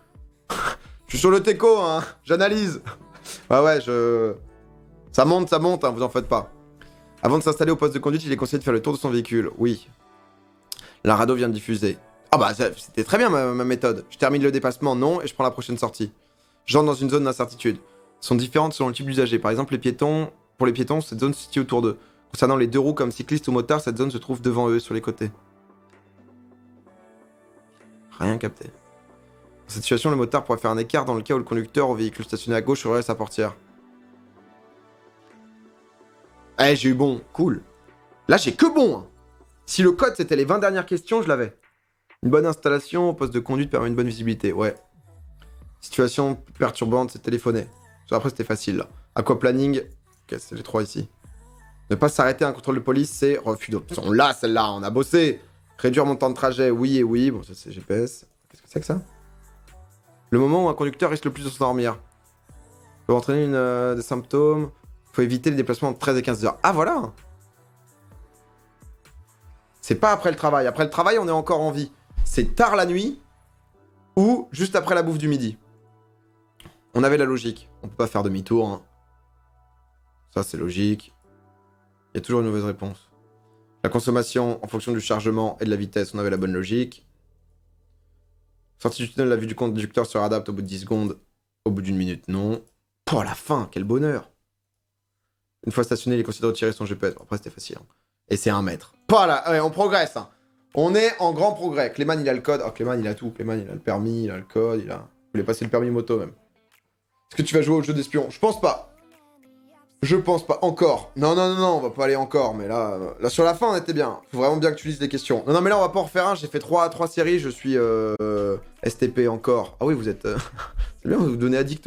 Je suis sur le teco, hein. J'analyse. Ouais, Ça monte, hein, vous en faites pas. Avant de s'installer au poste de conduite, il est conseillé de faire le tour de son véhicule. Oui. La radio vient de diffuser. Ah bah, c'était très bien ma méthode. Je termine le dépassement, non, et je prends la prochaine sortie. J'entre dans une zone d'incertitude. Elles sont différentes selon le type d'usager. Par exemple, pour les piétons, cette zone se situe autour d'eux. Concernant les 2 roues comme cyclistes ou motards, cette zone se trouve devant eux, sur les côtés. Rien capté. Dans cette situation, le motard pourrait faire un écart dans le cas où le conducteur au véhicule stationné à gauche ouvrirait sa portière. Eh, j'ai eu bon. Cool. Là, j'ai que bon. Hein. Si le code, c'était les 20 dernières questions, je l'avais. Une bonne installation au poste de conduite permet une bonne visibilité. Ouais. Situation perturbante, c'est téléphoner. Après, c'était facile, là. Aquaplaning. Ok, c'est les 3 ici. Ne pas s'arrêter à un contrôle de police, c'est refus d'option. On l'a, celle-là, on a bossé. Réduire mon temps de trajet, oui et oui. Bon, ça, c'est GPS. Qu'est-ce que c'est que ça? Le moment où un conducteur risque le plus de s'endormir. Peut entraîner des symptômes. Faut éviter les déplacements entre 13 et 15 heures. Ah, voilà. C'est pas après le travail. Après le travail, on est encore en vie. C'est tard la nuit ou juste après la bouffe du midi. On avait la logique. On peut pas faire demi-tour. Hein. Ça, c'est logique. Il y a toujours une mauvaise réponse. La consommation en fonction du chargement et de la vitesse, on avait la bonne logique. Sortie du tunnel, la vue du conducteur se réadapte au bout de 10 secondes. Au bout d'une minute, non. Oh, la fin, quel bonheur. Une fois stationné, il est considéré retirer son GPS. Bon, après, c'était facile. Hein. Et c'est 1 mètre. Pas là, ouais, on progresse. Hein. On est en grand progrès. Clément, il a le code. Oh, Clément, il a tout. Clément, il a le permis, il a le code, il a... Il voulait passer le permis moto, même. Est-ce que tu vas jouer au jeu d'espion? Je pense pas. Je pense pas. Encore. Non, non, non, non, on va pas aller encore. Mais là, sur la fin, on était bien. Faut vraiment bien que tu lises les questions. Non, non, mais là, on va pas en refaire un. J'ai fait 3 séries. Je suis STP encore. Ah oui, vous êtes... C'est bien, vous vous donnez addict au